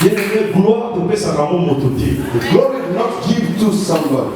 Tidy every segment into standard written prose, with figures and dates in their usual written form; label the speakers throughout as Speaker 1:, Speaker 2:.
Speaker 1: Bien-aimé, gloire te fait sa ramon mototé.
Speaker 2: The glory do not give to somebody.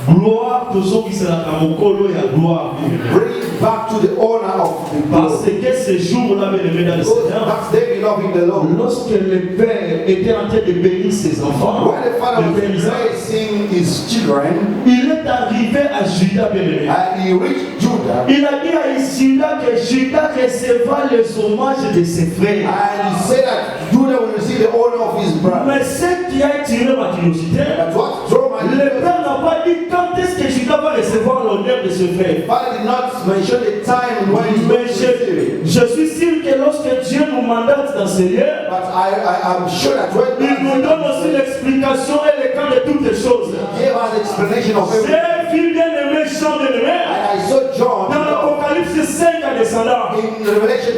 Speaker 1: Gloire te so qui sera ta mokolo ya gloire.
Speaker 2: Bring it back to the owner of the
Speaker 1: Parce
Speaker 2: glory.
Speaker 1: que ce jour-là, bien-aimé dans le Seigneur,
Speaker 2: That's they beloved in the Lord.
Speaker 1: lorsque le Père était en train de bénir ses enfants,
Speaker 2: When the father
Speaker 1: le
Speaker 2: was
Speaker 1: Père Isaac,
Speaker 2: blessing his children,
Speaker 1: il est arrivé à Judas, bien-aimé.
Speaker 2: and he reached Judah,
Speaker 1: Il a dit à Judas que Judas recevra les hommages de ses frères.
Speaker 2: and he said that Judah will receive the honor of his brother.
Speaker 1: Mais ce qui a attiré ma curiosité,
Speaker 2: But what drove my
Speaker 1: le Père n'a pas dit quand est-ce que Judas va recevoir l'honneur de ce frère.
Speaker 2: father did not mention the time when he's going
Speaker 1: Mais
Speaker 2: to receive it.
Speaker 1: je suis sûr que lorsque Dieu nous mandate dans ce lieu,
Speaker 2: But I'm sure that when
Speaker 1: il nous donne aussi l'explication et le camp de toutes les choses.
Speaker 2: he gave us explanation of everything.
Speaker 1: J'ai vu bien aimé, Jean bien aimé,
Speaker 2: And I saw John
Speaker 1: dans l'Apocalypse 5 en descendant.
Speaker 2: in Revelation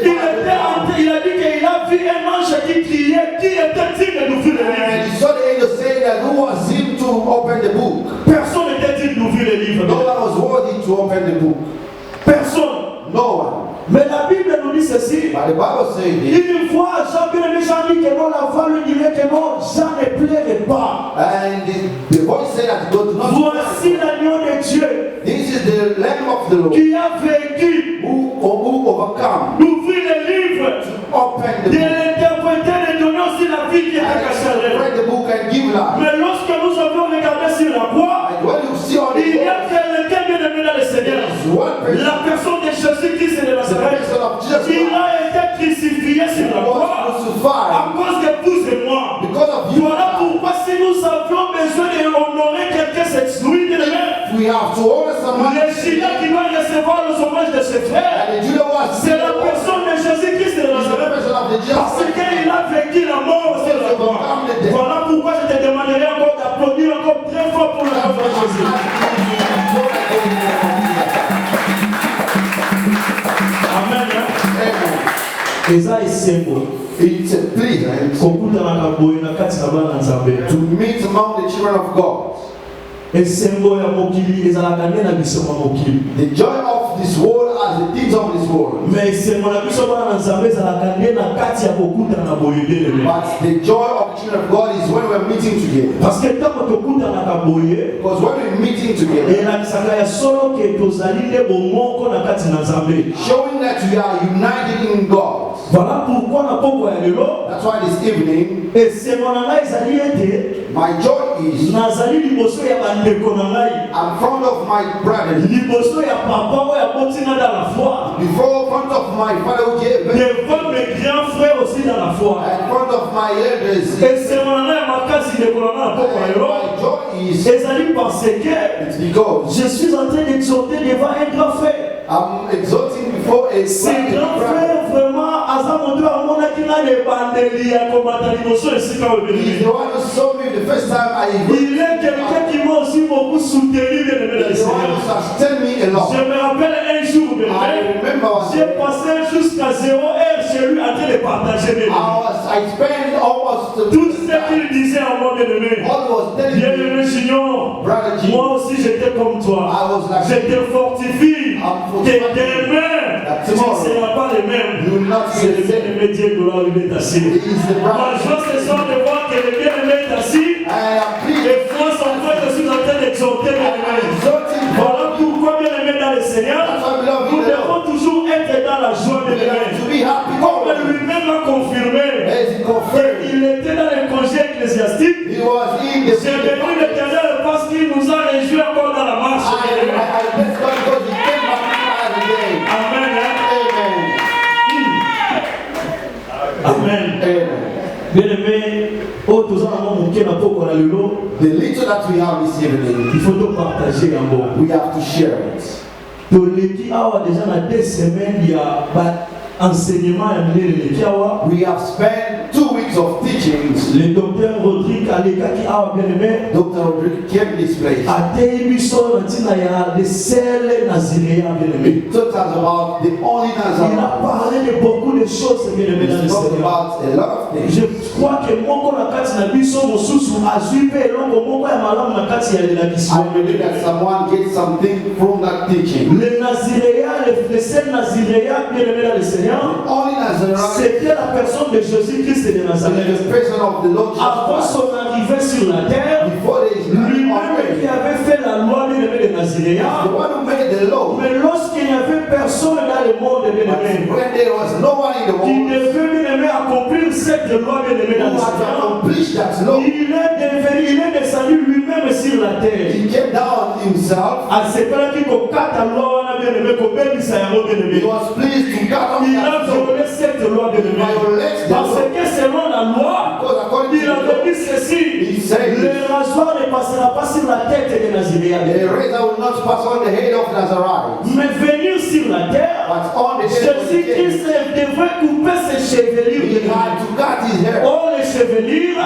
Speaker 1: Il a dit qu'il a vu un ange qui criait, qui était digne d'ouvrir le livre.
Speaker 2: and he saw the angel saying that who was him to open the book.
Speaker 1: Personne n'était digne d'ouvrir le livre.
Speaker 2: No one was worthy to open the book.
Speaker 1: Personne.
Speaker 2: No one.
Speaker 1: Mais la Bible nous dit ceci.
Speaker 2: But the Bible says this.
Speaker 1: Une fois, Jean bien-aimé, Jean dit que non, la voix lui dirait que non, Jean ne plairait pas.
Speaker 2: And the voice said that God did not.
Speaker 1: Voici l'agneau de Dieu
Speaker 2: This is the Lamb of the Lord
Speaker 1: qui a vaincu
Speaker 2: who overcome
Speaker 1: d'ouvrir le livre,
Speaker 2: open the
Speaker 1: de
Speaker 2: book
Speaker 1: l'interpréter, de donner aussi la vie qui était cachée en elle.
Speaker 2: and read the book and give life.
Speaker 1: Mais lorsque nous avons regardé sur la croix,
Speaker 2: And when you see on
Speaker 1: il y
Speaker 2: the
Speaker 1: a quelqu'un bien aimé dans le Seigneur.
Speaker 2: one person,
Speaker 1: La personne de Jésus-Christ de
Speaker 2: the
Speaker 1: Nazareth,
Speaker 2: person of Jesus
Speaker 1: il
Speaker 2: Christ
Speaker 1: a été crucifié sur la croix
Speaker 2: was
Speaker 1: à
Speaker 2: crucified
Speaker 1: cause de vous et moi.
Speaker 2: because of you.
Speaker 1: Voilà pourquoi si nous avions besoin d'honorer quelqu'un cette nuit, bien aimé,
Speaker 2: We have to honor someone.
Speaker 1: le Judas qui va recevoir les hommages de ses frères,
Speaker 2: And the Judah was
Speaker 1: c'est la personne de Jésus-Christ de
Speaker 2: the
Speaker 1: Nazareth.
Speaker 2: person of the Jesus
Speaker 1: Parce
Speaker 2: Christ.
Speaker 1: qu'il a vécu la mort sur la croix. Voilà pourquoi je te demanderai encore d'applaudir encore très fort pour la vie de Jésus. Amen.
Speaker 2: Amen.
Speaker 1: Eza esembo
Speaker 2: It's a pleasant
Speaker 1: kokutanaka boye na kati na bana na Nzambe.
Speaker 2: to meet among the children of God.
Speaker 1: Esembo ya mokili ezalaka nde na biso mwa mokili.
Speaker 2: The joy of this world as the things of this world.
Speaker 1: Mais esembo na biso bana na Nzambe ezalaka nde na kati ya kokutana boye nde.
Speaker 2: But the joy of the children of God is when we're meeting together.
Speaker 1: Parce que ntango tokutanaka boye
Speaker 2: Because when we're meeting together,
Speaker 1: elakisaka ya solo ke tozali nde bomoko na kati na Nzambe.
Speaker 2: showing that we are united in God.
Speaker 1: Voilà pourquoi na poko ya lelo
Speaker 2: That's why this evening,
Speaker 1: esembo na ngai ezali ete
Speaker 2: my joy is
Speaker 1: nazali liboso ya bandeko na ngai,
Speaker 2: in front of my brothers,
Speaker 1: liboso ya papa oyo abotinga dans la foi,
Speaker 2: before front of my father who gave birth,
Speaker 1: devant mes grands frères aussi dans la foi.
Speaker 2: in front of my elders.
Speaker 1: Esembo na ngai ya makasi ndeko na ngai na poko ya lelo
Speaker 2: My joy is
Speaker 1: ezali parce que
Speaker 2: it's because
Speaker 1: je suis en train d'exhorter devant un grand frère.
Speaker 2: I'm exalting before a
Speaker 1: Ce grand
Speaker 2: brother.
Speaker 1: frère vraiment aza moto amonaki nga na ebandeli ya komata liboso esika oyo
Speaker 2: He's
Speaker 1: beleli.
Speaker 2: the one who saw me the first time I
Speaker 1: Il est quelqu'un qui m'a aussi beaucoup soutenu bien aimé dans le
Speaker 2: He's the one
Speaker 1: Seigneur.
Speaker 2: who sustained me a lot.
Speaker 1: Je me rappelle un jour, bien
Speaker 2: I
Speaker 1: aimé,
Speaker 2: remember one
Speaker 1: j'ai
Speaker 2: day,
Speaker 1: passé jusqu'à 0 heure chez lui en train de partager mes livres.
Speaker 2: I spent almost
Speaker 1: Tout ce qu'il disait à moi, bien aimé.
Speaker 2: all was telling
Speaker 1: Bien
Speaker 2: me,
Speaker 1: aimé Junior,
Speaker 2: brother G,
Speaker 1: moi aussi j'étais comme toi.
Speaker 2: I was like,
Speaker 1: Je te fortifie.
Speaker 2: I'm
Speaker 1: Tes
Speaker 2: fortified.
Speaker 1: mains,
Speaker 2: That
Speaker 1: ce ne
Speaker 2: tomorrow,
Speaker 1: sera pas les mêmes.
Speaker 2: you will not
Speaker 1: C'est
Speaker 2: see
Speaker 1: le
Speaker 2: the same.
Speaker 1: bien-aimé Dieu gloire lui est assis.
Speaker 2: He is the
Speaker 1: Ma
Speaker 2: brother.
Speaker 1: joie ce soir de voir que le bien-aimé est assis.
Speaker 2: I am pleased.
Speaker 1: Et moi, son frère, je suis en train d'exhorter bien-aimé.
Speaker 2: Exalting God.
Speaker 1: Voilà pourquoi bien-aimé dans le Seigneur,
Speaker 2: That's why we love
Speaker 1: nous
Speaker 2: you.
Speaker 1: devons toujours être dans la joie
Speaker 2: We
Speaker 1: bien-aimé.
Speaker 2: have to be happy.
Speaker 1: Comme lui-même a confirmé,
Speaker 2: As he confirmed,
Speaker 1: il était dans le congé ecclésiastique.
Speaker 2: he was in the
Speaker 1: J'ai béni l'Éternel parce qu'il nous a réjouis encore dans la marche.
Speaker 2: I bless God because he came back again.
Speaker 1: Amen. Hein?
Speaker 2: Amen.
Speaker 1: Amen.
Speaker 2: Amen.
Speaker 1: Bien-aimé, oh, tous en avons manqué la peau la lelo.
Speaker 2: The little that we have this evening,
Speaker 1: Il faut tout partager en bon.
Speaker 2: we have to share it.
Speaker 1: Toleki awa déjà na 2 semaines il y a enseignement ya minene leki awa.
Speaker 2: We have spent 2 weeks of teachings.
Speaker 1: Le docteur Rodrigue alekaki awa bien-aimé.
Speaker 2: Dr. Rodrigue came this place.
Speaker 1: Atei biso na ntina ya le sel naziréen bien-aimé.
Speaker 2: He taught us about the only
Speaker 1: Il a
Speaker 2: Nazareth.
Speaker 1: parlé de beaucoup de choses bien-aimé dans
Speaker 2: He
Speaker 1: le
Speaker 2: spoke
Speaker 1: Seigneur.
Speaker 2: about a lot of things.
Speaker 1: Je crois que mon na kati na biso mosusu azui pe eloko moko ya malamu na kati ya elakisio.
Speaker 2: I believe that someone gets something from that teaching.
Speaker 1: Le Naziréa, le seul Naziréa bien aimé dans le Seigneur,
Speaker 2: Only Nazareth,
Speaker 1: c'était la personne de Jésus-Christ de Nazareth.
Speaker 2: the person of the Lord
Speaker 1: Avant
Speaker 2: Jesus
Speaker 1: son arrivée sur la terre,
Speaker 2: before there is
Speaker 1: lui-même qui avait fait la loi bien aimé de
Speaker 2: the
Speaker 1: Naziréa,
Speaker 2: one who made the law.
Speaker 1: mais lorsqu'il n'y avait personne dans le monde bien aimé,
Speaker 2: When there was no one in the
Speaker 1: qui
Speaker 2: world
Speaker 1: devait bien aimé accomplir cette loi bien aimé dans
Speaker 2: who
Speaker 1: le
Speaker 2: had to
Speaker 1: Seigneur,
Speaker 2: accomplish that law,
Speaker 1: il est descendu lui-même sur la terre.
Speaker 2: he came down himself.
Speaker 1: Asepelaki kokata loi wana bien aimé, kobebisa yango bien aimé.
Speaker 2: He was pleased to cut off
Speaker 1: Il a
Speaker 2: that law.
Speaker 1: violé cette loi bien aimé. Parce que selon la loi,
Speaker 2: Because according
Speaker 1: il
Speaker 2: to the
Speaker 1: avait
Speaker 2: law,
Speaker 1: dit ceci:
Speaker 2: he said,
Speaker 1: le rasoir ne passera pas sur la tête des Naziréens.
Speaker 2: the razor will not pass on the head of Nazarite,
Speaker 1: Mais venir sur la terre,
Speaker 2: but on the head of the king.
Speaker 1: Jésus-Christ devrait couper ses chevelures.
Speaker 2: He had to cut his hair,
Speaker 1: Oh, les chevelures,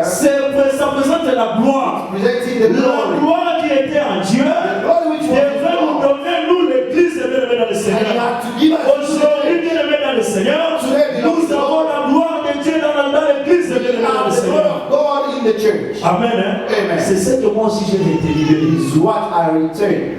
Speaker 1: ça présente la gloire.
Speaker 2: presenting the
Speaker 1: La
Speaker 2: glory.
Speaker 1: gloire qui était en Dieu
Speaker 2: The glory which was in
Speaker 1: devrait nous
Speaker 2: God.
Speaker 1: donner, nous, l'église bien aimée dans le
Speaker 2: And he
Speaker 1: Seigneur.
Speaker 2: had to give us
Speaker 1: Aujourd'hui, bien aimé dans le Seigneur, nous avons la gloire de Dieu dans l'église bien aimée dans le
Speaker 2: the word
Speaker 1: Seigneur.
Speaker 2: of God in the church.
Speaker 1: Amen. Hein?
Speaker 2: Amen.
Speaker 1: C'est ce que moi aussi j'ai retenu.
Speaker 2: Is what I return.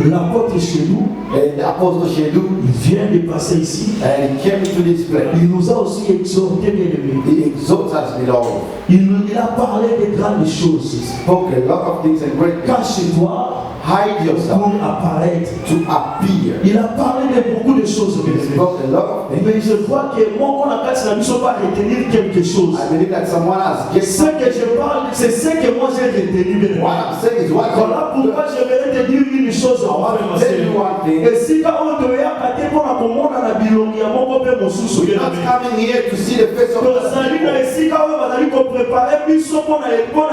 Speaker 1: L'apôtre chez nous,
Speaker 2: And the apostle Shedou,
Speaker 1: il vient de passer ici.
Speaker 2: and he came into this place.
Speaker 1: Il nous a aussi exhorté, bien aimé.
Speaker 2: He exalts us, beloved.
Speaker 1: Il a parlé de grandes choses.
Speaker 2: He spoke a lot of things and great things.
Speaker 1: Cache-toi
Speaker 2: Hide yourself
Speaker 1: pour apparaître.
Speaker 2: to appear.
Speaker 1: Il a parlé de beaucoup de choses, bien
Speaker 2: He
Speaker 1: aimé.
Speaker 2: spoke a lot of things.
Speaker 1: Mais je vois que moi, quand la ne pas retenir quelque chose.
Speaker 2: I believe that someone has get
Speaker 1: Ce que je parle, c'est ce que moi j'ai retenu, bien aimé.
Speaker 2: what I'm saying is what
Speaker 1: Voilà pourquoi j'aimerais te dire une chose en
Speaker 2: I want to tell you one thing.
Speaker 1: Et si tu as otoyaka te mpona komona na bilongi ya moko mpe mosusu
Speaker 2: You're not coming here to see the face of
Speaker 1: tozali na
Speaker 2: God.
Speaker 1: esika oyo bazali koprepare biso mpona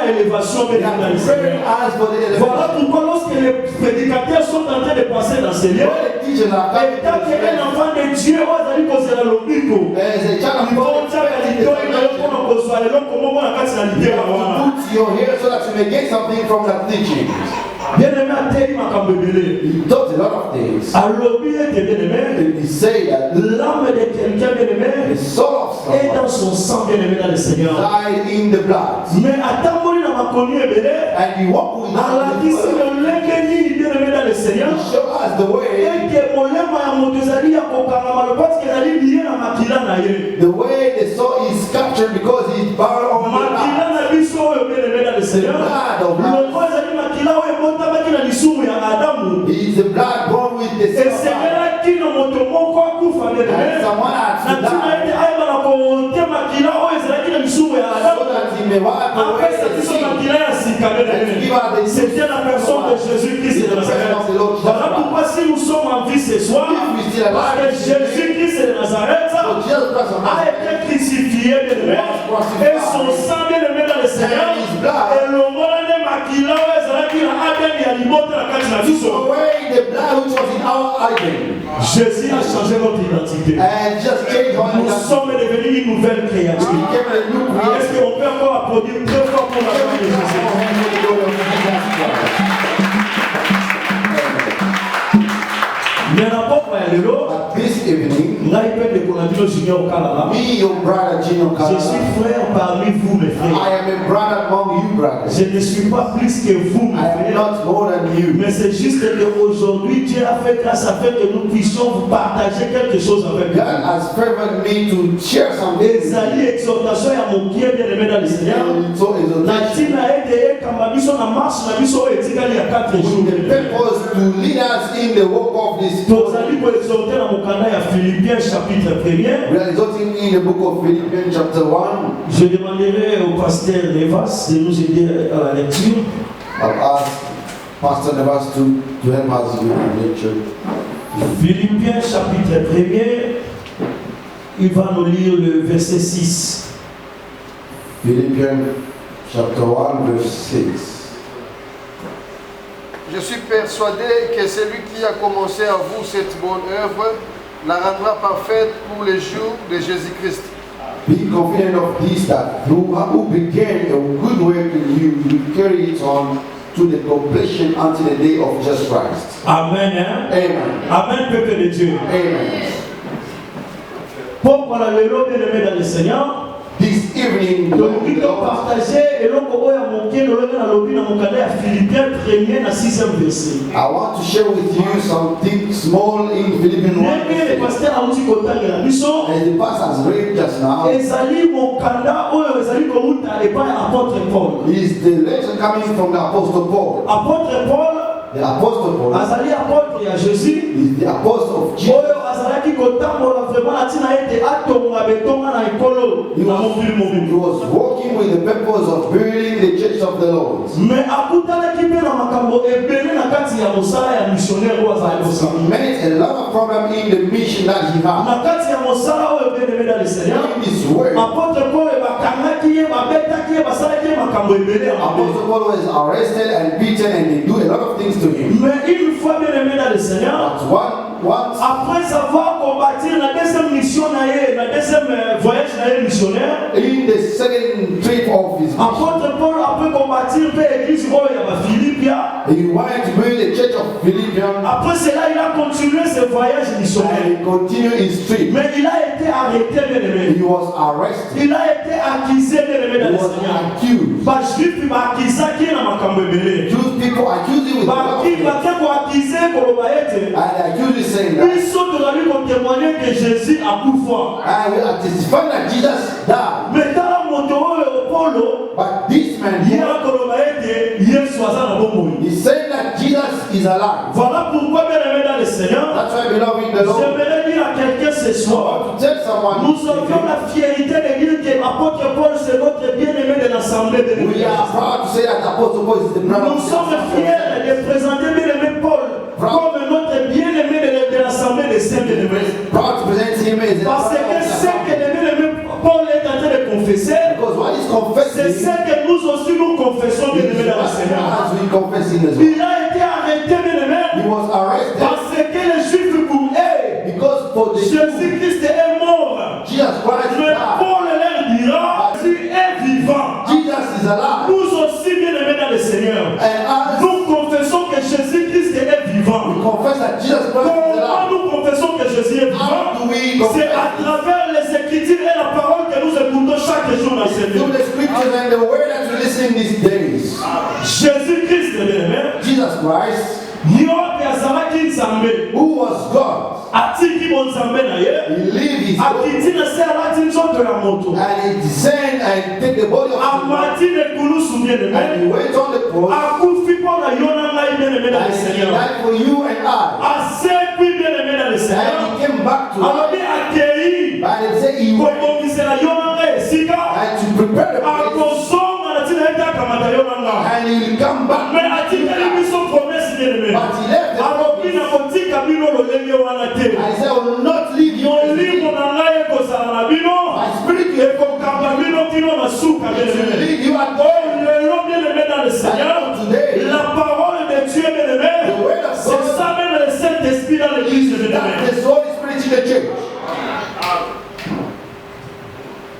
Speaker 1: élévation mpe
Speaker 2: We are
Speaker 1: na
Speaker 2: preparing us for the
Speaker 1: Voilà
Speaker 2: elevation.
Speaker 1: pourquoi lorsque les prédicateurs sont en train de passer dans ces lieux,
Speaker 2: When the teachers are coming
Speaker 1: et tant
Speaker 2: to
Speaker 1: qu'un enfant de Dieu oyo azali kozela lobiko
Speaker 2: as a child of God,
Speaker 1: ikontiaka litoi na yo mpona kozwa eloko moko na kati na
Speaker 2: you
Speaker 1: litera
Speaker 2: have
Speaker 1: wana.
Speaker 2: to put your hair so that you may get something from that teaching.
Speaker 1: Bien aimé ateli makambo ebele
Speaker 2: He taught a lot of things.
Speaker 1: alobi ete bien aimé
Speaker 2: And he said that
Speaker 1: l'âme de quelqu'un bien aimé
Speaker 2: the soul of
Speaker 1: est
Speaker 2: someone
Speaker 1: dans son sang bien aimé dans le Seigneur.
Speaker 2: died in the blood.
Speaker 1: Mais atamboli na makoni ebele
Speaker 2: And he walked with
Speaker 1: alakisi
Speaker 2: us.
Speaker 1: lolenge nini bien aimé dans le Seigneur.
Speaker 2: He showed us the way,
Speaker 1: Eke molema ya moto ezali ya kokangama lopaske ezali liye na makila na ye.
Speaker 2: the way the soul is captured because he's bound on the
Speaker 1: Makila
Speaker 2: blood.
Speaker 1: na biso oyo bien aimé dans le Seigneur. Loko ezali makila oyo ebotamaki na lisumu ya Adamu.
Speaker 2: He is the blood born with the sin of God.
Speaker 1: Esengelaki na moto moko akufa bien
Speaker 2: And
Speaker 1: aimé.
Speaker 2: someone had
Speaker 1: Na
Speaker 2: to
Speaker 1: ntina
Speaker 2: die
Speaker 1: ete ayeba na kote makila oyo ezalaki na lisumu ya
Speaker 2: so
Speaker 1: Adamu.
Speaker 2: that he may wipe away
Speaker 1: Apesa
Speaker 2: the
Speaker 1: biso
Speaker 2: sin.
Speaker 1: makila ya sika bien
Speaker 2: And
Speaker 1: aimé.
Speaker 2: give us the
Speaker 1: C'était la personne de Jésus-Christ de Nazareth. Voilà pourquoi si nous sommes en vie ce soir, parce que Jésus-Christ de Nazareth
Speaker 2: So Jesus Christ of
Speaker 1: a
Speaker 2: Nazareth,
Speaker 1: été crucifié, bien aimé, et son sang bien aimé dans le Seigneur, et le monde de Makila, ezalaki na Aden ya libota na kati na
Speaker 2: took
Speaker 1: biso.
Speaker 2: away the blood which was in our Eden.
Speaker 1: Jésus a changé notre identité.
Speaker 2: And just changed our
Speaker 1: Nous
Speaker 2: identity.
Speaker 1: sommes devenus une nouvelle
Speaker 2: We
Speaker 1: créature.
Speaker 2: became a new creation.
Speaker 1: Est-ce qu'on peut encore applaudir très fort pour la gloire de Jésus? Mais n'importe quoi, il est là.
Speaker 2: But this evening,
Speaker 1: Ngai pe de Konadino Junior Kalala.
Speaker 2: me, your brother Gino
Speaker 1: Je
Speaker 2: Kalala,
Speaker 1: suis frère parmi vous, mes
Speaker 2: I
Speaker 1: frères.
Speaker 2: am a brother among you brothers.
Speaker 1: Je ne suis pas plus que vous, mes
Speaker 2: I am
Speaker 1: frères.
Speaker 2: not more than you.
Speaker 1: Mais c'est juste qu'aujourd'hui, Dieu a fait grâce afin que nous puissions vous partager quelque chose avec
Speaker 2: God
Speaker 1: vous.
Speaker 2: has favored me to share something.
Speaker 1: Ezali exhortation ya mokie bien aimé dans le Seigneur.
Speaker 2: And so is
Speaker 1: Na
Speaker 2: a
Speaker 1: ntina ete ekamba biso na marche na biso oyo etikali ya 4 jours.
Speaker 2: the purpose to lead us in the work of this.
Speaker 1: Tozali koexhorte na mokanda ya Philippiens chapitre 1er.
Speaker 2: We are exalting in the book of Philippians chapter 1.
Speaker 1: Je demanderai au pasteur Nevas de nous aider à la lecture.
Speaker 2: I've asked Pastor Nevas to help us with the lecture.
Speaker 1: Philippiens chapitre 1er, il va nous lire le verset 6.
Speaker 2: Philippians chapter 1 verse 6.
Speaker 3: Je suis persuadé que celui qui a commencé à vous cette bonne œuvre la rendra parfaite pour les jours de Jésus-Christ.
Speaker 2: Be confident of this, that who began a good work in you will carry it on to the completion until the day of Jesus Christ.
Speaker 1: Amen. Hein?
Speaker 2: Amen.
Speaker 1: Amen, peuple de Dieu.
Speaker 2: Amen.
Speaker 1: Pourquoi la lélo bien aimé dans le Seigneur?
Speaker 2: This evening, evening, the
Speaker 1: Donc, il
Speaker 2: Lord,
Speaker 1: faut partager et l'on peut manquer le lobby dans le canal à Philippiens 1er à 6e verset.
Speaker 2: I want to share with you something small in Philippians 1.
Speaker 1: Le pasteur a dit qu'on t'a la mission.
Speaker 2: As the pastor has read just now,
Speaker 1: Ezali mon canal ou ezali comme tu n'as pas apôtre Paul.
Speaker 2: is the letter coming from the Apostle Paul.
Speaker 1: Apôtre Paul.
Speaker 2: The Apostle Paul
Speaker 1: Azali apôtre à Jésus.
Speaker 2: is the Apostle of Jesus.
Speaker 1: Oyo azalaki kotambola vraiment atina ete atonga betonga na ekolo na mokili
Speaker 2: He
Speaker 1: mobimba.
Speaker 2: was working with the purpose of building the church of the Lord.
Speaker 1: Mais akutanaki mpe na makambo ebele na kati ya mosala ya missionnaire oyo azali kosala.
Speaker 2: He met a lot of problem in the mission that he had.
Speaker 1: Na kati ya mosala oyo bien-aimé dans le Seigneur,
Speaker 2: In this work,
Speaker 1: apôtre Paul bakangaki ye babetaki ye basalaki ye makambo ebele ya mabe.
Speaker 2: Apostle Paul was arrested and beaten, and they do a lot of things to him.
Speaker 1: Mais une fois bien-aimé dans le Seigneur,
Speaker 2: But once
Speaker 1: après avoir combattu la deuxième mission na ye, la deuxième voyage na ye missionnaire,
Speaker 2: in the second trip of his mission,
Speaker 1: apôtre Paul après combattre mpe église oyo ya baphilipia.
Speaker 2: he wanted to build the church of Philippians,
Speaker 1: Après cela, il a continué ce voyage missionnaire.
Speaker 2: and he continued his trip.
Speaker 1: Mais il a été arrêté, bien-aimé.
Speaker 2: He was arrested.
Speaker 1: Il a été accusé, bien-aimé,
Speaker 2: He
Speaker 1: dans le
Speaker 2: was
Speaker 1: Seigneur.
Speaker 2: accused.
Speaker 1: Bajuif bakizaki na makambo ebele.
Speaker 2: Jews people accused him with a lot of
Speaker 1: Baki
Speaker 2: things.
Speaker 1: batie koakize koloba ete
Speaker 2: And they accused him saying that,
Speaker 1: biso tozali kotémoigner que Jésus akufa.
Speaker 2: and we are testifying that Jesus died.
Speaker 1: Mais tala moto oyo Paulo
Speaker 2: But this man,
Speaker 1: ye akoloba ete Yesu aza na bomoi.
Speaker 2: he said that Jesus is alive.
Speaker 1: Voilà pourquoi, bien-aimé dans le Seigneur,
Speaker 2: That's why, beloved in the Lord,
Speaker 1: j'aimerais dire à quelqu'un ce soir,
Speaker 2: to tell someone,
Speaker 1: nous avions la fierté de dire que l'apôtre Paul c'est notre bien-aimé de l'Assemblée de
Speaker 2: we
Speaker 1: l'Église.
Speaker 2: are proud to say that Apostle Paul is the brother
Speaker 1: Nous
Speaker 2: of
Speaker 1: sommes fiers de présenter bien-aimé Paul comme notre bien-aimé de l'Assemblée des saints bien-aimés.
Speaker 2: proud to present him as
Speaker 1: Parce que ce que le bien-aimé Paul est en train de confesser,
Speaker 2: because what is
Speaker 1: c'est
Speaker 2: confessing
Speaker 1: ce que nous aussi nous confessons bien-aimé dans le Seigneur.
Speaker 2: as we confess in as well.
Speaker 1: Il a été arrêté bien-aimé
Speaker 2: He was arrested
Speaker 1: parce que les Juifs pour eux,
Speaker 2: because for the
Speaker 1: Jésus-Christ est mort.
Speaker 2: Jesus Christ
Speaker 1: Mais
Speaker 2: died.
Speaker 1: Paul leur dira, Jésus est vivant.
Speaker 2: Jesus is alive.
Speaker 1: Nous aussi bien-aimés dans le Seigneur,
Speaker 2: And as
Speaker 1: nous confessons que Jésus-Christ est vivant.
Speaker 2: we confess that Jesus Christ is
Speaker 1: Comment
Speaker 2: alive,
Speaker 1: nous confessons que Jésus est
Speaker 2: how
Speaker 1: vivant?
Speaker 2: do we
Speaker 1: C'est à
Speaker 2: confess?
Speaker 1: travers les Écritures et la parole que nous écoutons chaque jour dans ce
Speaker 2: Through
Speaker 1: lieu.
Speaker 2: the scriptures and the word that we listen these days.
Speaker 1: Jésus-Christ, bien-aimé,
Speaker 2: Jesus Christ,
Speaker 1: yote azalaki nzambe
Speaker 2: who was God,
Speaker 1: atiki bonzambe na ye
Speaker 2: he lived his life
Speaker 1: akiti na se alati nzoto ya moto
Speaker 2: and he descended and take the body of man
Speaker 1: amati nekulusu bien-aimé
Speaker 2: and he went on the cross
Speaker 1: akufi mpo na yo na ngai bien-aimé dans le
Speaker 2: and he
Speaker 1: Seigneur
Speaker 2: died for you and I.
Speaker 1: asekwi bien-aimé dans le Seigneur
Speaker 2: And he came back to
Speaker 1: alobi
Speaker 2: life.
Speaker 1: akei
Speaker 2: And they say he went
Speaker 1: kobongisela yo na ngai esika
Speaker 2: and to prepare the place
Speaker 1: akozonga na ntina ete akamata yo na ngai
Speaker 2: and he will come back.
Speaker 1: me atikeli biso promese bien-aimé
Speaker 2: But he left the
Speaker 1: alobi na kotika bino lolenge wana te
Speaker 2: and he said, I will not leave you as
Speaker 1: molimo na ngai ekozala na bino
Speaker 2: my spirit will
Speaker 1: ekokamba bino kino na suka bien-aimé
Speaker 2: lead you and
Speaker 1: oh lelo bien-aimé dans le Seigneur
Speaker 2: today.
Speaker 1: la parole de Dieu bien-aimé
Speaker 2: The word of
Speaker 1: c'est
Speaker 2: God
Speaker 1: ça même le Saint-Esprit dans l'église bien-aimé.
Speaker 2: That's the Holy Spirit in the church.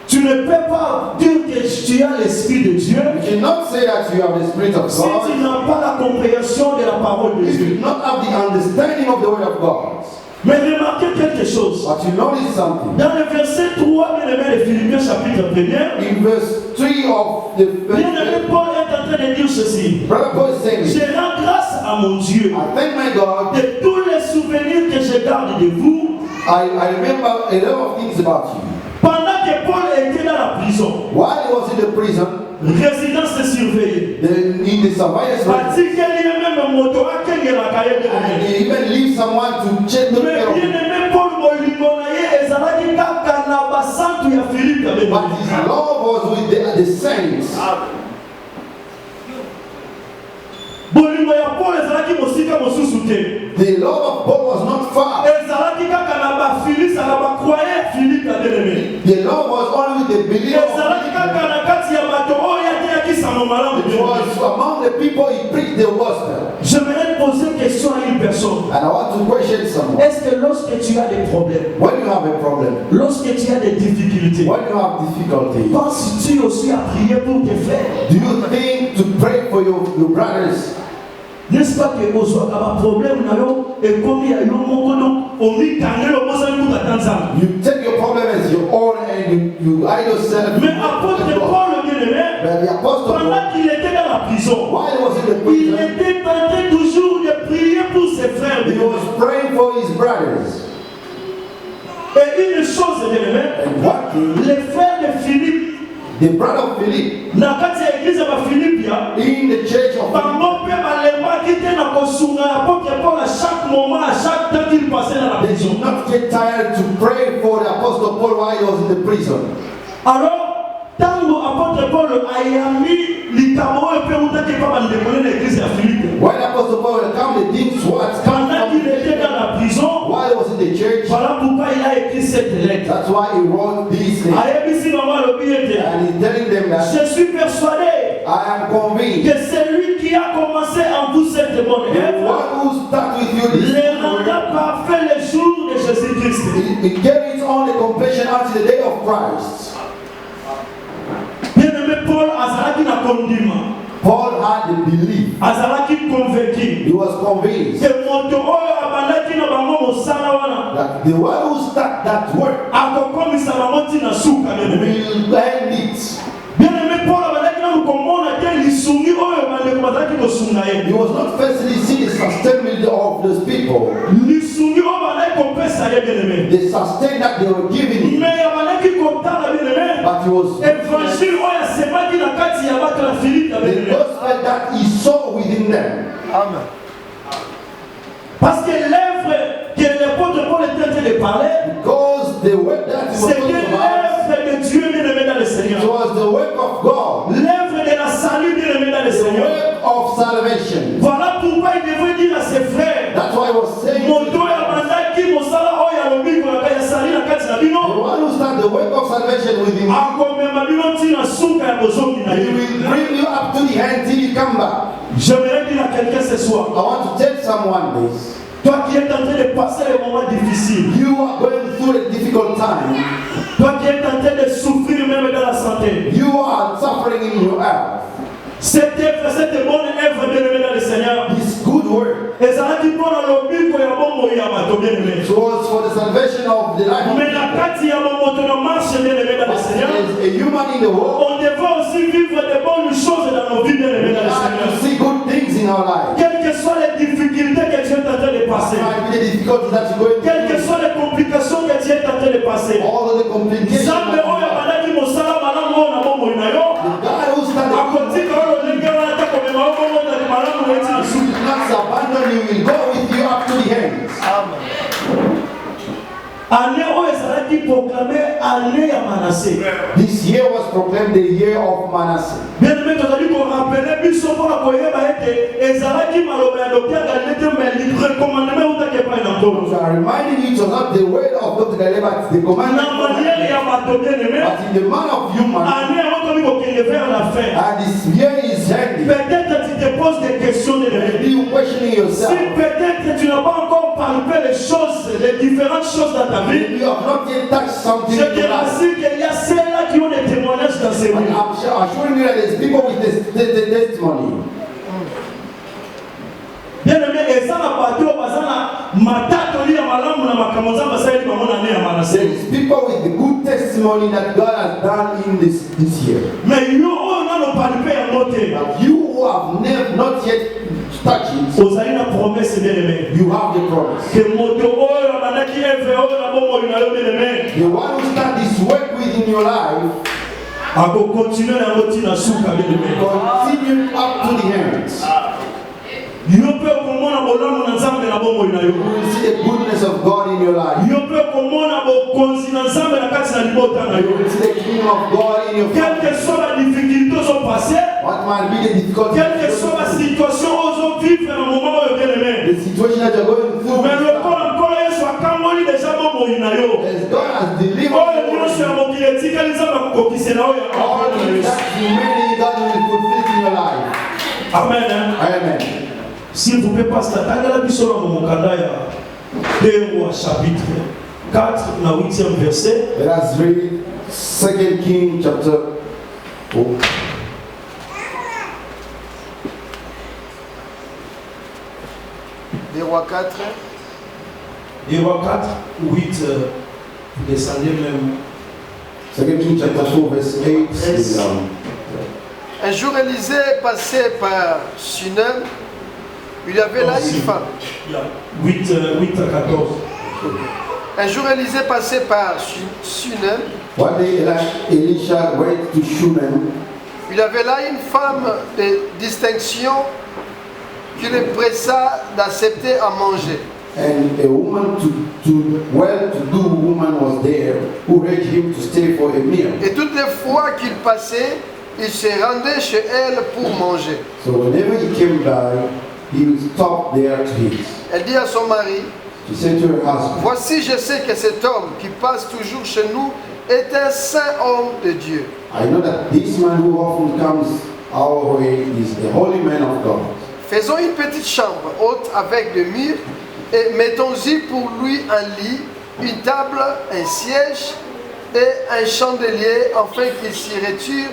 Speaker 1: Tu ne peux pas dire que tu as l'Esprit de Dieu
Speaker 2: You cannot say that you have the Spirit of
Speaker 1: si tu
Speaker 2: God
Speaker 1: n'as pas la compréhension de la parole de
Speaker 2: if you
Speaker 1: Dieu.
Speaker 2: do not have the understanding of the word of God.
Speaker 1: Mais remarquez quelque chose.
Speaker 2: But you notice something.
Speaker 1: Dans le verset 3, bien-aimé de Philippiens chapitre 1er,
Speaker 2: In verse 3 of the
Speaker 1: bien-aimé Paul est en train de dire ceci.
Speaker 2: Brother Paul is saying,
Speaker 1: Je rends grâce à mon Dieu
Speaker 2: I thank my God.
Speaker 1: de tous les souvenirs que je garde de vous
Speaker 2: I remember a lot of things about you.
Speaker 1: pendant que Paul était dans la prison.
Speaker 2: While he was in the prison,
Speaker 1: Résidence surveillée.
Speaker 2: in the surveillance room,
Speaker 1: Particulièrement même moto akengelaka ye
Speaker 2: and
Speaker 1: bien-aimé.
Speaker 2: he even leave someone to check the
Speaker 1: Mais
Speaker 2: care of him.
Speaker 1: bien-aimé Paul molingo na ye ezalaki kaka na basantu ya Philippe
Speaker 2: But
Speaker 1: bien-aimé.
Speaker 2: his love was with the saints.
Speaker 1: Bolingo ya Paul ezalaki mosika mosusu te.
Speaker 2: The love of Paul was not far.
Speaker 1: Ezalaki kaka na bafilisa na bakroye Philippe bien-aimé.
Speaker 2: The love was only with the believers.
Speaker 1: ezalaki kaka na kati ya bato oyo ateyaki sango malamu
Speaker 2: It was among the people he preached the gospel.
Speaker 1: J'aimerais poser une question à une personne.
Speaker 2: And I want to question someone.
Speaker 1: Est-ce que lorsque tu as des problèmes,
Speaker 2: When you have a problem,
Speaker 1: lorsque tu as des difficultés,
Speaker 2: when you have difficulty,
Speaker 1: penses-tu aussi à prier pour tes frères?
Speaker 2: do you think to pray for your brothers?
Speaker 1: N'est-ce pas que vous avez un problème et comme il y a un moment où on dit
Speaker 2: you take your problem as your own and you idle self.
Speaker 1: mais apôtre Paul bien-aimé,
Speaker 2: But the apostle Paul,
Speaker 1: pendant qu'il était dans la prison,
Speaker 2: while he was in the
Speaker 1: il
Speaker 2: prison,
Speaker 1: était en train toujours de prier pour ses frères.
Speaker 2: he was praying for his brothers.
Speaker 1: Et une chose, bien-aimé,
Speaker 2: And one thing,
Speaker 1: les frères de Philippe,
Speaker 2: the brother of Philip,
Speaker 1: dans l'église de Philippe,
Speaker 2: in the church of Philip,
Speaker 1: pendant que Baléma qui était dans le Kosunga, l'apôtre Paul à chaque moment, à chaque temps qu'il passait dans la
Speaker 2: they
Speaker 1: prison.
Speaker 2: did not get tired to pray for the apostle Paul while he was in the prison.
Speaker 1: Alors, tant l'apôtre Paul a mis les cameaux et puis on a dit pas de l'église de Philippe.
Speaker 2: When Apostle Paul come, the things what come
Speaker 1: Pendant qu'il était dans la prison,
Speaker 2: while he was in the church.
Speaker 1: voilà pourquoi il a écrit cette lettre.
Speaker 2: That's why he wrote these things.
Speaker 1: And he's
Speaker 2: telling them that
Speaker 1: je suis persuadé
Speaker 2: I am convinced
Speaker 1: que celui qui a commencé en vous cette bonne
Speaker 2: the
Speaker 1: œuvre
Speaker 2: one who start with you this
Speaker 1: les rendra parfait le jour de Jésus-Christ.
Speaker 2: it carries on the completion until the day of Christ.
Speaker 1: Bien-aimé Paul, azalaki na kondima.
Speaker 2: Paul had the belief.
Speaker 1: Azalaki convaincu.
Speaker 2: He was convinced
Speaker 1: Que moto oyo abandaki na bango mosala wana.
Speaker 2: that the one who start that work
Speaker 1: Akokomisa bango tina suka bien-aimé.
Speaker 2: will end it.
Speaker 1: Bien-aimé Paul abandaki na komona te lisungi oyo bandeko bazalaki kosunga ye.
Speaker 2: He was not firstly see the sustainment of those people.
Speaker 1: Lisungi oyo bandaki kopesa ye bien-aimé.
Speaker 2: The sustain that they were giving him.
Speaker 1: Mais abandaki kotala bien-aimé.
Speaker 2: But he was
Speaker 1: Évangile oyo asemaki na kati ya bato ya Philippe
Speaker 2: the
Speaker 1: bien-aimé.
Speaker 2: gospel that he saw within them.
Speaker 3: Amen.
Speaker 1: Parce que l'œuvre que l'apôtre Paul était en train de parler,
Speaker 2: Because the work that he was
Speaker 1: c'était
Speaker 2: talking about,
Speaker 1: l'œuvre de Dieu bien-aimé dans le
Speaker 2: it
Speaker 1: Seigneur.
Speaker 2: was the work of God,
Speaker 1: L'œuvre de la salut bien-aimé dans le
Speaker 2: the
Speaker 1: Seigneur.
Speaker 2: work of salvation.
Speaker 1: Voilà pourquoi il devait dire à ses frères,
Speaker 2: That's why I was saying,
Speaker 1: moto ya bandaki mosala oyo alobi kolaka ya sali na kati na
Speaker 2: the
Speaker 1: bino,
Speaker 2: one who starts the work of salvation within you,
Speaker 1: akomema bino ntina suka ya bozongi na
Speaker 2: he
Speaker 1: ye.
Speaker 2: will bring you up to the end till you come back.
Speaker 1: J'aimerais dire à quelqu'un ce soir,
Speaker 2: I want to tell someone this.
Speaker 1: toi qui es en train de passer les moments difficiles,
Speaker 2: You are going through a difficult time.
Speaker 1: toi qui es en train de souffrir même dans la santé,
Speaker 2: You are suffering in your health.
Speaker 1: cette œuvre, cette bonne œuvre bien-aimée dans le Seigneur,
Speaker 2: This good work,
Speaker 1: ezalaki mpona lobiko ya bomoi ya bato bien-aimé.
Speaker 2: it was for the salvation of the life of
Speaker 1: Mais na kati ya momoto na marche bien-aimé dans le
Speaker 2: But
Speaker 1: Seigneur,
Speaker 2: as a human in the world,
Speaker 1: on devait aussi vivre de bonnes choses dans nos vies bien-aimées
Speaker 2: we
Speaker 1: dans le
Speaker 2: have
Speaker 1: Seigneur.
Speaker 2: to see good things in our life.
Speaker 1: Quelles que soient les difficultés que tu es en train de passer,
Speaker 2: Might be the difficulties that you're going
Speaker 1: quelles que
Speaker 2: through,
Speaker 1: soient les complications que tu es en train de passer,
Speaker 2: all of the complications.
Speaker 1: Nzambe
Speaker 2: that you
Speaker 1: oyo
Speaker 2: have.
Speaker 1: abandaki mosala malamu oyo na bomoi na yo,
Speaker 2: The God who started
Speaker 1: akotika oyo ndenge wana ata komema yo bongo na malamu eti na suki.
Speaker 2: will not abandon you, will go with you up to the end.
Speaker 3: Amen.
Speaker 1: Année oyo ezalaki proclamé année ya Manassé.
Speaker 2: This year was proclaimed the year of Manasseh.
Speaker 1: Bien-aimé, tozali korapele biso mpona koyeba ete ezalaki maloba ya Dr. Galilée te mais recommandement utaki epai na nkolo.
Speaker 2: So I'm reminding you, it was not the word of Dr. Galilée, but the
Speaker 1: Na
Speaker 2: commandment of
Speaker 1: manière ya bato bien-aimé,
Speaker 2: but in the man of human,
Speaker 1: année yango tomi kokende vers la fin.
Speaker 2: and this year is ending.
Speaker 1: Peut-être tu te poses des questions de
Speaker 2: Maybe you questioning
Speaker 1: Si
Speaker 2: yourself.
Speaker 1: peut-être tu n'as pas encore palpé les choses, les différentes choses dans ta vie,
Speaker 2: Maybe you have not yet touched something
Speaker 1: je
Speaker 2: in
Speaker 1: te
Speaker 2: your life.
Speaker 1: rassure qu'il y a ceux-là qui ont des témoignages dans ces
Speaker 2: But
Speaker 1: vies.
Speaker 2: I'm assuring you that there's people with the testimony.
Speaker 1: Bien-aimé, eza na bato baza na matatoli ya malamu na makambo nzambe asaleli bango na année ya Manassé.
Speaker 2: There is people with the good testimony that God has done in this year.
Speaker 1: Mais yo oyo nano palpe yango te.
Speaker 2: But you who have not yet touched it,
Speaker 1: Ozali na promesse bien-aimé.
Speaker 2: you have the promise.
Speaker 1: Que moto oyo abandaki eve oyo na bomoi na yo bien-aimé.
Speaker 2: The one who start this work within your life,
Speaker 1: akokontinue yango ntina suka bien-aimé.
Speaker 2: continue up to the end.
Speaker 1: Yo mpe okomona bolamu na nzambe na bomoi na yo.
Speaker 2: You will see the goodness of God in your life.
Speaker 1: Yo mpe okomona bokonzi na nzambe na kati na libota na
Speaker 2: You
Speaker 1: yo.
Speaker 2: will see the kingdom of God in your
Speaker 1: Quelle que
Speaker 2: family.
Speaker 1: soit la difficulté ozopase,
Speaker 2: What might be the difficulty,
Speaker 1: quelle que soit la situation ozovivre na moment oyo bien-aimé,
Speaker 2: the situation that you're going through,
Speaker 1: mais lokola nkolo yesu akangoli deja bomoi na yo,
Speaker 2: as God has delivered
Speaker 1: oyo
Speaker 2: you,
Speaker 1: nyonso ya mokili etikali nzambe akokokisela oyo ya
Speaker 2: all
Speaker 1: bakolo na
Speaker 2: the
Speaker 1: yesu.
Speaker 2: that remaining God will fulfill in your life.
Speaker 1: Amen. Hein?
Speaker 2: Amen.
Speaker 1: S'il vous plaît, pasteur, tangala biso na momokanda ya 2 Rois chapitre 4 na 8e verset.
Speaker 2: Let us read 2 Kings chapter 4.
Speaker 3: Rois 4.
Speaker 1: 2 Rois 4, 8, vous descendez même.
Speaker 2: 2 Kings chapter 4 verse 8.
Speaker 1: Yes.
Speaker 3: Un jour, Élisée passait par Sunem. Il y avait là une femme.
Speaker 1: 8 à 14.
Speaker 3: Un jour, Élisée passait par Sunem.
Speaker 2: One day Elisha went to Shunem.
Speaker 3: Il y avait là une femme de distinction qui le pressa d'accepter à manger.
Speaker 2: And a woman well-to-do woman was there who urged him to stay for a meal.
Speaker 3: Et toutes les fois qu'il passait, il se rendait chez elle pour manger.
Speaker 2: So whenever he came by, he would stop there to eat.
Speaker 3: Elle dit à son mari,
Speaker 2: She said to her husband,
Speaker 3: voici, je sais que cet homme qui passe toujours chez nous est un saint homme de Dieu.
Speaker 2: I know that this man who often comes our way is the holy man of God.
Speaker 3: Faisons une petite chambre haute avec des murs et mettons-y pour lui un lit, une table, un siège et un chandelier afin qu'il s'y retire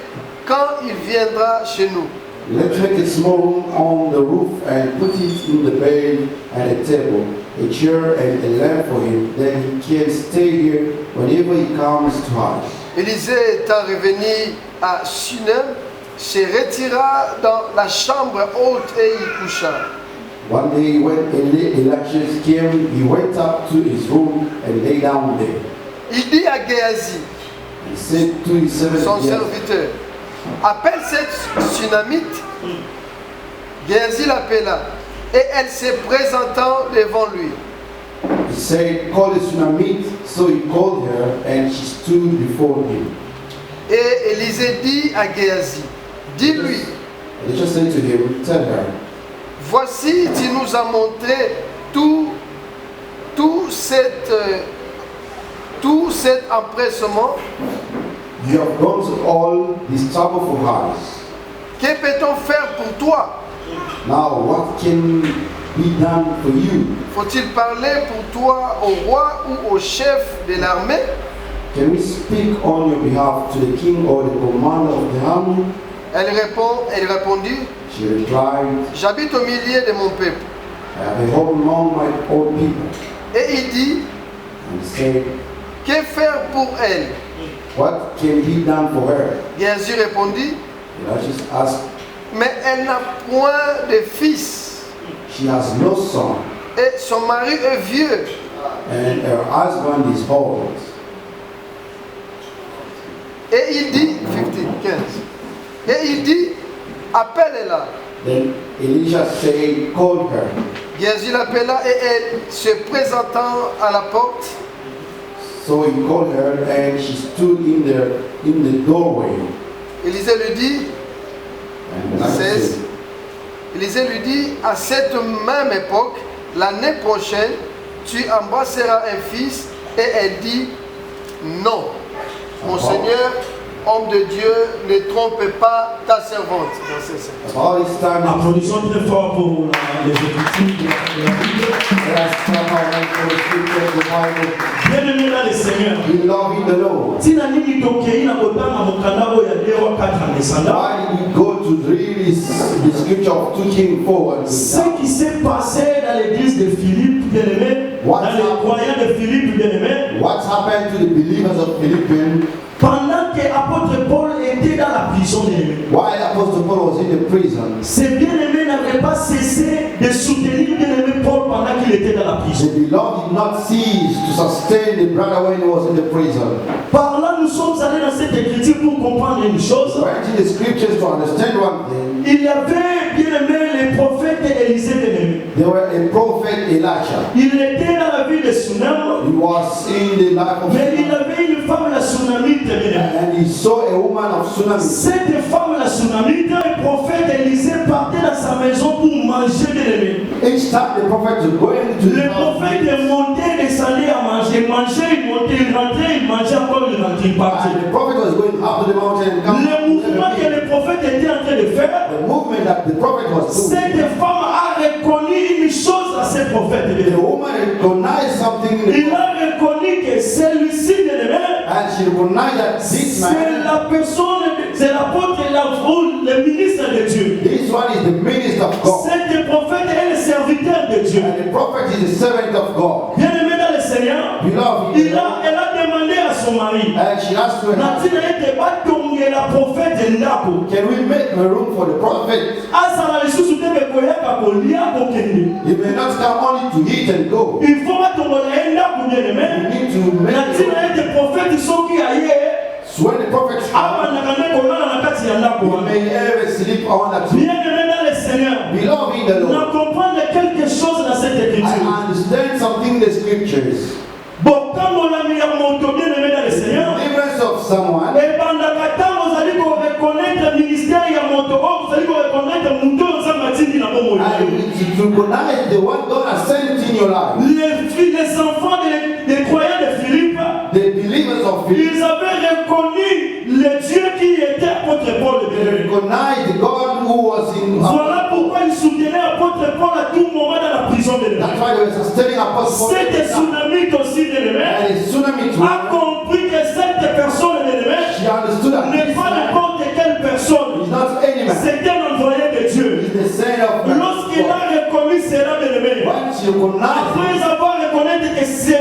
Speaker 3: quand il viendra chez nous.
Speaker 2: Let's make a small room on the roof and put it in the bed and a table, a chair and a lamp for him. Then he can stay here whenever he comes to us.
Speaker 3: Élisée étant revenu à Sunem, se retira dans la chambre haute et y coucha.
Speaker 2: One day when Elisha came, he went up to his room and lay down there.
Speaker 3: Il dit à Géasi,
Speaker 2: He said to his servant,
Speaker 3: son
Speaker 2: Gehazi,
Speaker 3: serviteur, appelle cette Sunamite. Géasi l'appela et elle se présentant devant lui.
Speaker 2: he said, call the Sunamite. So he called her and she stood before him.
Speaker 3: Et Élisée dit à Géasi, dis-lui,
Speaker 2: Elisha said to him, tell her,
Speaker 3: voici tu nous as montré tout cet empressement.
Speaker 2: you have gone to all this trouble for us.
Speaker 3: Que peut-on faire pour toi?
Speaker 2: Now what can be done for you?
Speaker 3: Faut-il parler pour toi au roi ou au chef de l'armée?
Speaker 2: Can we speak on your behalf to the king or the commander of the army?
Speaker 3: Elle répondit,
Speaker 2: She replied,
Speaker 3: j'habite au milieu de mon peuple.
Speaker 2: I have a home among my own people.
Speaker 3: Et il dit,
Speaker 2: And he said,
Speaker 3: que faire pour elle?
Speaker 2: what can be done for her?
Speaker 3: Géasi répondit,
Speaker 2: Elisha asked,
Speaker 3: mais elle n'a point de fils.
Speaker 2: she has no son,
Speaker 3: Et son mari est vieux.
Speaker 2: and her husband is old.
Speaker 3: Et il dit, 15. Et il dit, appelle-la.
Speaker 2: Then Elisha said, call her.
Speaker 3: Géasi l'appela et elle, se présentant à la porte,
Speaker 2: So he called her, and she stood in the doorway.
Speaker 3: Élisée lui dit,
Speaker 2: And Elisha
Speaker 3: 16.
Speaker 2: said,
Speaker 3: Élisée lui dit, à cette même époque, l'année prochaine, tu embrasseras un fils. Et elle dit, non. Mon Seigneur, homme de Dieu, ne trompe pas ta servante. Verset 5.
Speaker 2: all this time,
Speaker 1: Applaudissons très fort pour les écritures de la Bible.
Speaker 2: last time I went to the scripture of the Bible,
Speaker 1: Bien-aimés dans le Seigneur.
Speaker 2: we love in the Lord.
Speaker 1: Tina nini tokei na kotanga mokanda oyo ya 2 Rois 4 en descendant.
Speaker 2: Why did we go to read the scripture of 2 Kings 4?
Speaker 1: Ce qui s'est passé dans l'église de Philippe, bien-aimé, dans les croyants de Philippe, bien-aimé,
Speaker 2: What happened to the believers of Philippians
Speaker 1: pendant que l'apôtre Paul était dans la prison, bien-aimé,
Speaker 2: while Apostle Paul was in the prison?
Speaker 1: ces bien-aimés n'avaient pas cessé de soutenir bien-aimé Paul pendant qu'il était dans la prison.
Speaker 2: The beloved did not cease to sustain the brother when he was in the prison.
Speaker 1: Par là, nous sommes allés dans cette écriture pour comprendre une chose.
Speaker 2: Went in the scriptures to understand one thing.
Speaker 1: Il y avait, bien-aimé, les prophètes Élisée, bien-aimé.
Speaker 2: There were a prophet Elisha.
Speaker 1: Il était dans la ville de Sunem,
Speaker 2: He was in the life of
Speaker 1: mais il avait une femme, la Sunamite, bien-aimé.
Speaker 2: and he saw a woman of Sunam.
Speaker 1: Cette femme, la Sunamite, le prophète Élisée partait dans sa maison pour manger, bien-aimé.
Speaker 2: Each time the prophet was going to
Speaker 1: Le
Speaker 2: the house,
Speaker 1: prophète montait, descendait à manger, mangeait, il montait, il rentrait, il mangeait encore, il rentrait, il partait.
Speaker 2: and the prophet was going up to the mountain and come.
Speaker 1: Le mouvement que le prophète était en train de faire,
Speaker 2: The movement that the prophet was doing.
Speaker 1: cette femme a reconnu une chose à ce prophète.
Speaker 2: The woman recognized something in the
Speaker 1: Il a reconnu que celui-ci, bien-aimé,
Speaker 2: and she recognized that this
Speaker 1: c'est
Speaker 2: man,
Speaker 1: la personne, c'est l'apôtre, le ministre de Dieu.
Speaker 2: this one is the minister of God.
Speaker 1: Cet prophète est le serviteur de Dieu. Dieu.
Speaker 2: And the prophet is the servant of God.
Speaker 1: Bien-aimé dans le Seigneur,
Speaker 2: Beloved,
Speaker 1: elle a demandé à son mari,
Speaker 2: and she asked to her,
Speaker 1: Natina était pas tombée la prophète Ndako.
Speaker 2: can we make a room for the prophet?
Speaker 1: Asala lisusu te bekoyaka kolia kokende.
Speaker 2: He may not come only to eat and go.
Speaker 1: Il faut pas tomber Ndako bien-aimé.
Speaker 2: You need to make a
Speaker 1: Natina
Speaker 2: room.
Speaker 1: était prophète soki aye.
Speaker 2: So when the prophet
Speaker 1: Aba nakane kolala na kati ya ndako
Speaker 2: you
Speaker 1: wana.
Speaker 2: may ever sleep on that room.
Speaker 1: Bien-aimé dans le Seigneur,
Speaker 2: Beloved in the
Speaker 1: on
Speaker 2: Lord,
Speaker 1: a comprendre quelque chose dans cette écriture.
Speaker 2: I understand something in the scriptures.
Speaker 1: Bon, quand on a mis à mon tour bien-aimé dans le Seigneur,
Speaker 2: Deliverance of someone,
Speaker 1: et pendant que temps vous allez reconnaître le ministère et mon tour, vous allez reconnaître mon tour dans ma tête dans mon monde.
Speaker 2: and to recognize the one God has sent in your life.
Speaker 1: Les enfants des croyants de Philippe,
Speaker 2: The believers of faith,
Speaker 1: ils avaient reconnu le Dieu qui était apôtre Paul.
Speaker 2: they recognized God who was in.
Speaker 1: Voilà pourquoi ils soutenaient apôtre Paul à tout moment dans la prison de
Speaker 2: That's why they were sustaining Apostle Paul.
Speaker 1: Cette tsunami aussi de
Speaker 2: And a tsunami
Speaker 1: a
Speaker 2: too.
Speaker 1: compris que cette personne
Speaker 2: She understood that
Speaker 1: n'est
Speaker 2: this
Speaker 1: pas
Speaker 2: man
Speaker 1: n'importe quelle personne.
Speaker 2: is not any man.
Speaker 1: C'est un envoyé de Dieu.
Speaker 2: He's the son of God.
Speaker 1: Lorsqu'il a reconnu cela, bien-aimé,
Speaker 2: Once you recognize,
Speaker 1: après avoir reconnu que c'est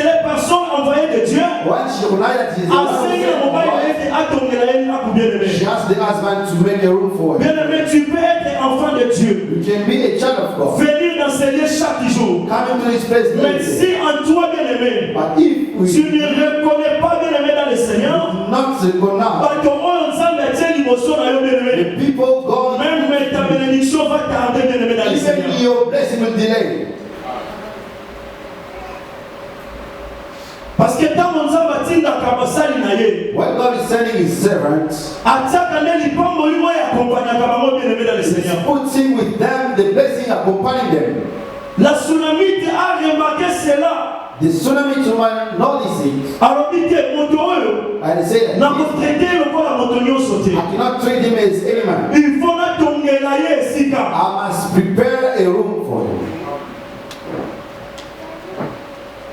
Speaker 1: la personne envoyée de Dieu,
Speaker 2: once you recognize that he's the
Speaker 1: enseigne au mobile
Speaker 2: one,
Speaker 1: et à ton bien-aimé.
Speaker 2: she asked the husband to make a room for him.
Speaker 1: Bien-aimé, tu peux être enfant de Dieu.
Speaker 2: You can be a child of God.
Speaker 1: Venir dans ces lieux chaque jour.
Speaker 2: Come into this place
Speaker 1: Mais
Speaker 2: daily.
Speaker 1: si en toi, bien-aimé,
Speaker 2: But if we
Speaker 1: tu
Speaker 2: do
Speaker 1: ne reconnais pas, bien-aimé, dans le Seigneur,
Speaker 2: not recognize
Speaker 1: parce qu'on ensemble tient l'émotion dans le bien-aimé.
Speaker 2: the people God,
Speaker 1: Même ta bénédiction va tarder, bien-aimé, dans le Seigneur.
Speaker 2: even your blessing will delay.
Speaker 1: Parce que tant mon Dieu va dire la kabasali na ye.
Speaker 2: When God is sending his servants,
Speaker 1: Ataka ne lipambo limo ya accompagner kabamo bien-aimé dans le Seigneur.
Speaker 2: putting with them the blessing accompanying them.
Speaker 1: La tsunamite a remarqué cela.
Speaker 2: The tsunami woman noticed it
Speaker 1: Alors dit que moto oyo
Speaker 2: and said,
Speaker 1: na
Speaker 2: I
Speaker 1: ko traiter lokola moto nyonso te.
Speaker 2: cannot treat him as any man.
Speaker 1: Il faut na tongela ye esika.
Speaker 2: I must prepare a room for him.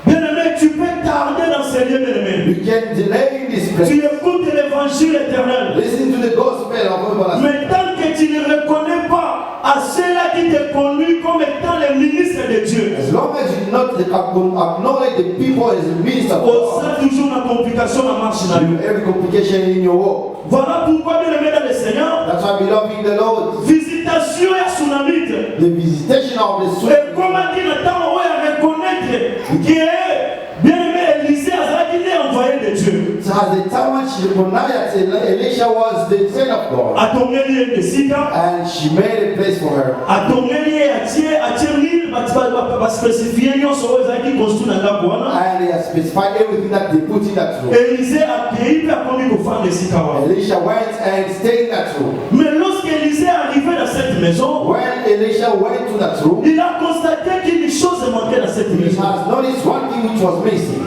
Speaker 1: Bien-aimé, tu peux tarder dans ces lieux, bien-aimé.
Speaker 2: You can delay in this place.
Speaker 1: Tu écoutes l'évangile éternel.
Speaker 2: Listen to the gospel of God.
Speaker 1: Mais tant que tu ne reconnais pas à ceux-là qui te conduisent comme étant les ministres de Dieu,
Speaker 2: As long as you not acknowledge the people as a minister of
Speaker 1: on
Speaker 2: God,
Speaker 1: sera toujours la complication à marche dans
Speaker 2: you
Speaker 1: lui.
Speaker 2: have every complication in your walk.
Speaker 1: Voilà pourquoi, bien-aimé dans le Seigneur,
Speaker 2: That's why beloved in the Lord,
Speaker 1: visitation et tsunamite.
Speaker 2: the visitation of the
Speaker 1: Et
Speaker 2: sweat.
Speaker 1: comme a dit le temps où il a reconnaître que, bien-aimé, Élisée a été envoyé de Dieu.
Speaker 2: So at the time when she recognized that Elisha was the son of God,
Speaker 1: A ton lieu de Sika,
Speaker 2: and she made a place for her.
Speaker 1: a ton lieu à Thierry, va spécifier nyonso ezaki construit dans la boîte.
Speaker 2: And they have specified everything that they put in that room.
Speaker 1: Élisée a accueilli puis a commis au fond de Sika.
Speaker 2: Elisha went and stayed in that room.
Speaker 1: Mais lorsqu'Élisée est arrivé dans cette maison,
Speaker 2: When Elisha went to that room,
Speaker 1: il a constaté qu'une chose manquait dans cette
Speaker 2: he
Speaker 1: maison.
Speaker 2: has noticed one thing which was missing.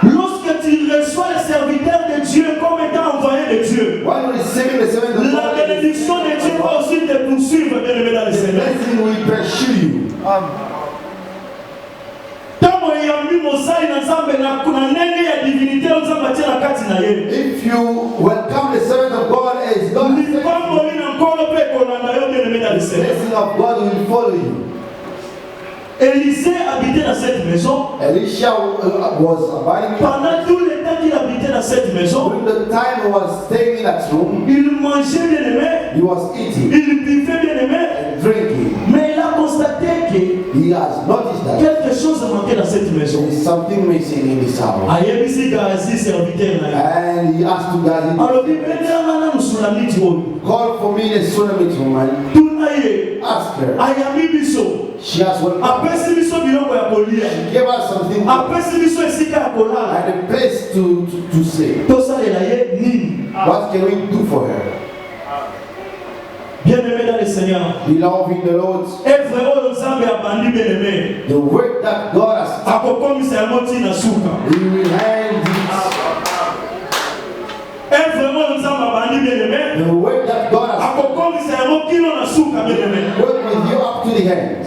Speaker 1: Lorsque tu reçois les serviteurs de Dieu comme étant envoyés de Dieu,
Speaker 2: While receiving the servant of
Speaker 1: la
Speaker 2: God,
Speaker 1: bénédiction de Dieu va aussi te poursuivre, bien-aimé dans le
Speaker 2: the
Speaker 1: Seigneur.
Speaker 2: blessing will pursue you.
Speaker 1: Ntango eyambi mosali na Nzambe na ndenge ya divinité oyo Nzambe atie na kati na ye,
Speaker 2: If you welcome the servant of God as God, the
Speaker 1: lipamboli na nkolo mpe ekolanda yo, bien-aimé dans le Seigneur.
Speaker 2: blessing of God will follow you.
Speaker 1: Élisée habitait dans cette maison.
Speaker 2: Elisha was abiding
Speaker 1: Pendant tout le temps qu'il habitait dans cette maison,
Speaker 2: during the time he was staying in that room.
Speaker 1: il mangeait, bien-aimé,
Speaker 2: He was eating
Speaker 1: il buvait, bien-aimé,
Speaker 2: and drinking.
Speaker 1: mais il a constaté que
Speaker 2: He has noticed that
Speaker 1: quelque chose manquait dans cette maison.
Speaker 2: there is something missing in this house.
Speaker 1: Ayebisi Gazi serviteur na ye.
Speaker 2: And he asked to God,
Speaker 1: Alors il benanga na musulamiti oyo.
Speaker 2: call for me the Sunamite woman.
Speaker 1: Tuna ye,
Speaker 2: Ask her.
Speaker 1: ayami biso.
Speaker 2: She has welcomed.
Speaker 1: Apesi biso biloko ya kolia.
Speaker 2: Give us something
Speaker 1: Apesi biso esika ya kolala.
Speaker 2: and a place to say.
Speaker 1: Tosalela ye nini?
Speaker 2: What can we do for her?
Speaker 1: Bien-aimé dans le Seigneur.
Speaker 2: Beloved in the Lord,
Speaker 1: Evre oyo Nzambe abandi, bien-aimé.
Speaker 2: the work that God has
Speaker 1: Akokomisa yango ntina suka.
Speaker 2: He will hand it.
Speaker 1: Evre oyo Nzambe abandi, bien-aimé.
Speaker 2: The work that God has
Speaker 1: Akokomisa yango kino na suka, bien-aimé.
Speaker 2: worked with you up to the end.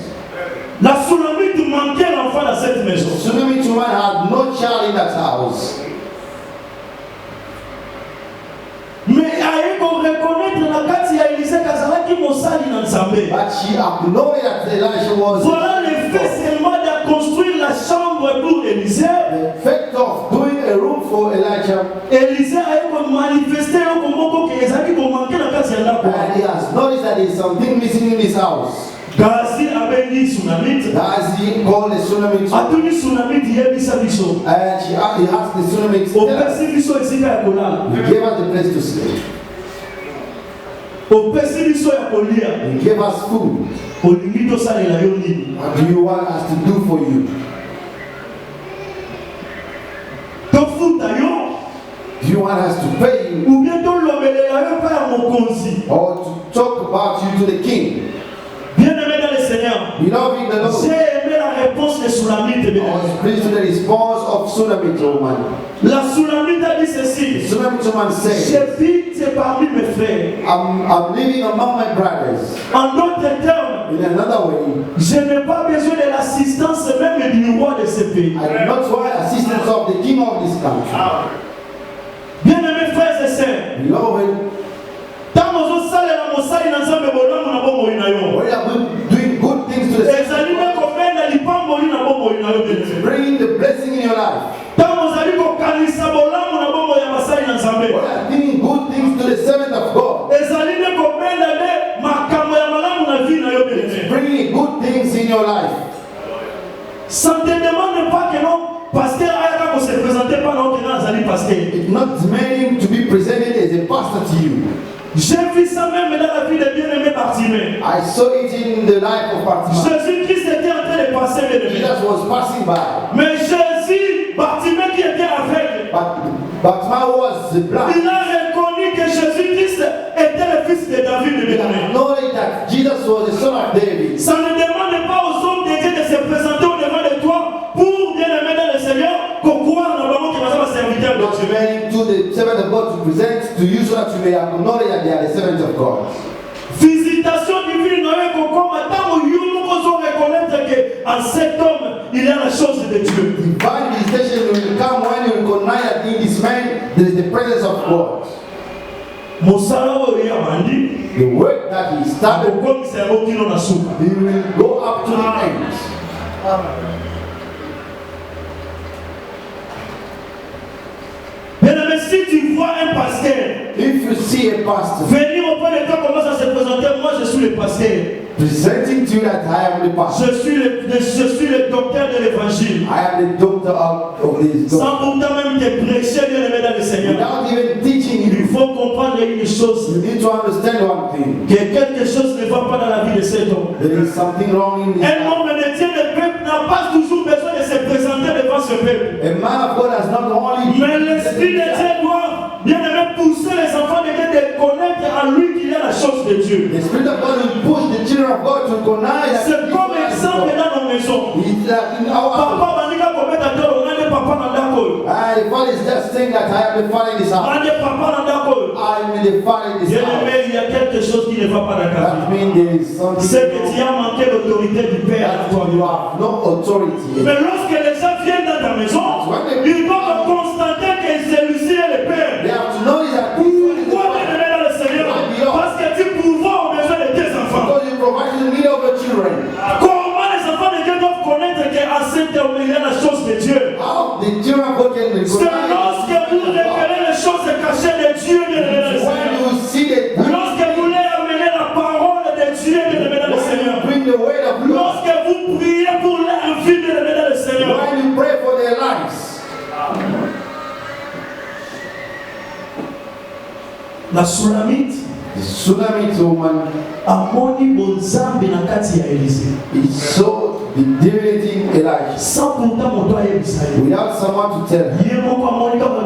Speaker 1: La tsunami manquait l'enfant dans cette maison.
Speaker 2: Sunamite woman had no child in that house.
Speaker 1: Mais aye ko reconnaître la kati ya Élisée kazalaki mosali na Nzambe.
Speaker 2: But she acknowledged that Elisha was.
Speaker 1: Voilà l'effet construire la chambre pour Élisée,
Speaker 2: the fact of doing a room for Elijah,
Speaker 1: Élisée a manifesté comment que Esaïe manquait la place
Speaker 2: and he has noticed that there is something missing in his house.
Speaker 1: Gazi avait dit tsunami.
Speaker 2: Gazi called the tsunami,
Speaker 1: A tout tsunami hier bisa biso.
Speaker 2: and he asked the tsunami to
Speaker 1: Au
Speaker 2: tell us.
Speaker 1: pesi biso esika ya kolala.
Speaker 2: He gave us the place to sleep.
Speaker 1: Au pesi biso ya kolia.
Speaker 2: He gave us food.
Speaker 1: Olingi tosalela yo nini?
Speaker 2: What do you want us to do for you?
Speaker 1: Tofuta yo.
Speaker 2: Do you want us to pay you,
Speaker 1: Ou bien tolobelela yo pa ya mokonzi.
Speaker 2: or to talk about you to the king?
Speaker 1: Bien-aimé dans le Seigneur.
Speaker 2: Beloved in the Lord,
Speaker 1: J'ai aimé la réponse de Sulamite.
Speaker 2: I was pleased with the response of Tsunami woman.
Speaker 1: La Sulamite a dit ceci.
Speaker 2: Tsunami woman said,
Speaker 1: J'habite parmi mes frères.
Speaker 2: I'm living among my brothers.
Speaker 1: En d'autres termes,
Speaker 2: In another way,
Speaker 1: je n'ai pas besoin de l'assistance même du roi de ce pays.
Speaker 2: I do not want assistance of the king of this country.
Speaker 1: Bien-aimés frères et sœurs,
Speaker 2: Beloved,
Speaker 1: tant que vous salez la mosali na nzambe bolamu na bomoi na yo.
Speaker 2: we are doing good things to the
Speaker 1: Ezali me komenda lipamboli na bomoi na yo bien.
Speaker 2: bringing the blessing in your life.
Speaker 1: Tant que vous allez kokanisa bolamu na bomoi ya basali na nzambe.
Speaker 2: We are doing good things to the servant of God.
Speaker 1: Ezali me komenda de makambo ya malamu na vie na yo bien.
Speaker 2: Bringing good things in your life.
Speaker 1: Ça ne te demande pas que non, pasteur Ayaka ne se présente pas non que non, Azali pasteur.
Speaker 2: It's not meant to be presented as a pastor to you.
Speaker 1: J'ai vu ça même dans la vie de bien-aimé Bartimée.
Speaker 2: I saw it in the life of Bartimaeus.
Speaker 1: Jésus-Christ était en train de passer, bien-aimé.
Speaker 2: Jesus was passing by,
Speaker 1: Mais Jésus, Bartimée qui était aveugle,
Speaker 2: but Bartimaeus was
Speaker 1: il
Speaker 2: blind.
Speaker 1: a reconnu que Jésus-Christ était le fils de David,
Speaker 2: He
Speaker 1: bien-aimé.
Speaker 2: acknowledged that Jesus was the son of David.
Speaker 1: Ça ne demande pas aux hommes de Dieu de se présenter au-devant de toi pour bien-aimé dans le Seigneur, qu'on croit normalement qu'il va être serviteur de
Speaker 2: Not
Speaker 1: Dieu.
Speaker 2: meant to the servant of God to present to you so that you may acknowledge that they are the servants of God.
Speaker 1: Visitation divine, nous avons comme tant que nous pouvons reconnaître qu'en cet homme, il y a la chose de Dieu.
Speaker 2: Divine visitation will come when you recognize that in this man there is the presence of God.
Speaker 1: Mosala oyo abandi,
Speaker 2: The work that he started,
Speaker 1: akokomisa yango kino na suka.
Speaker 2: he will go up to the end.
Speaker 1: Bien-aimé, si tu vois un pasteur
Speaker 2: If you see a pastor
Speaker 1: venir auprès de toi, commence à se présenter, moi je suis le pasteur.
Speaker 2: presenting to you that I am the pastor,
Speaker 1: Je suis le docteur de l'évangile.
Speaker 2: I am the doctor of this God.
Speaker 1: Sans pourtant même te prêcher, bien-aimé dans le Seigneur.
Speaker 2: Without even teaching
Speaker 1: Il
Speaker 2: you,
Speaker 1: faut comprendre une chose,
Speaker 2: you need to understand one thing.
Speaker 1: que quelque chose ne va pas dans la vie de cet homme.
Speaker 2: There is something wrong in this
Speaker 1: Un
Speaker 2: life.
Speaker 1: homme de Dieu, le peuple n'a pas toujours besoin de se présenter devant ce peuple.
Speaker 2: A man of God has not only
Speaker 1: Mais l'Esprit de Dieu doit bien aimé pousser les enfants de Dieu de connaître en lui qu'il y a la chose de Dieu.
Speaker 2: the Spirit of God will push the children of God to recognize that
Speaker 1: C'est comme exemple dans nos maisons.
Speaker 2: It's like in our house.
Speaker 1: Papa bandika kometa tolo ngane papa na ndako.
Speaker 2: The father is just saying that I am the father in this house.
Speaker 1: Ngane papa na ndako.
Speaker 2: I am the father in this
Speaker 1: Bien
Speaker 2: house.
Speaker 1: aimé, il y a quelque chose qui ne va pas dans ta
Speaker 2: That
Speaker 1: vie.
Speaker 2: means there is something
Speaker 1: C'est que tu as manqué l'autorité du Père
Speaker 2: that
Speaker 1: à toi.
Speaker 2: you have no authority.
Speaker 1: Mais lorsque les gens viennent dans ta maison, ils doivent constater que celui-ci est le Père.
Speaker 2: They have to know that this one is the
Speaker 1: Pourquoi
Speaker 2: father.
Speaker 1: bien aimé dans le Seigneur? Parce que tu pourvois aux besoins de tes enfants.
Speaker 2: Because you provide the need of your children.
Speaker 1: Comment les enfants de Dieu doivent connaître qu'à cet homme il y a la chose de Dieu?
Speaker 2: How the children of God can
Speaker 1: C'est
Speaker 2: recognize
Speaker 1: lorsque vous révélez les choses cachées de Dieu, bien aimé dans le
Speaker 2: when
Speaker 1: Seigneur.
Speaker 2: you see the
Speaker 1: Lorsque vous voulez amener la parole de Dieu, bien aimé dans le
Speaker 2: when
Speaker 1: Seigneur.
Speaker 2: you bring the word of God,
Speaker 1: Lorsque vous priez pour leur vie, bien aimé dans le Seigneur.
Speaker 2: when you pray for their lives.
Speaker 1: La Sulamite
Speaker 2: The Shunammite woman
Speaker 1: amoni bonzambe na kati ya Élisée.
Speaker 2: saw the divinity in Elijah
Speaker 1: Sans pourtant moto ayebisa ye.
Speaker 2: without someone to tell her.
Speaker 1: Ye moko amoni kaka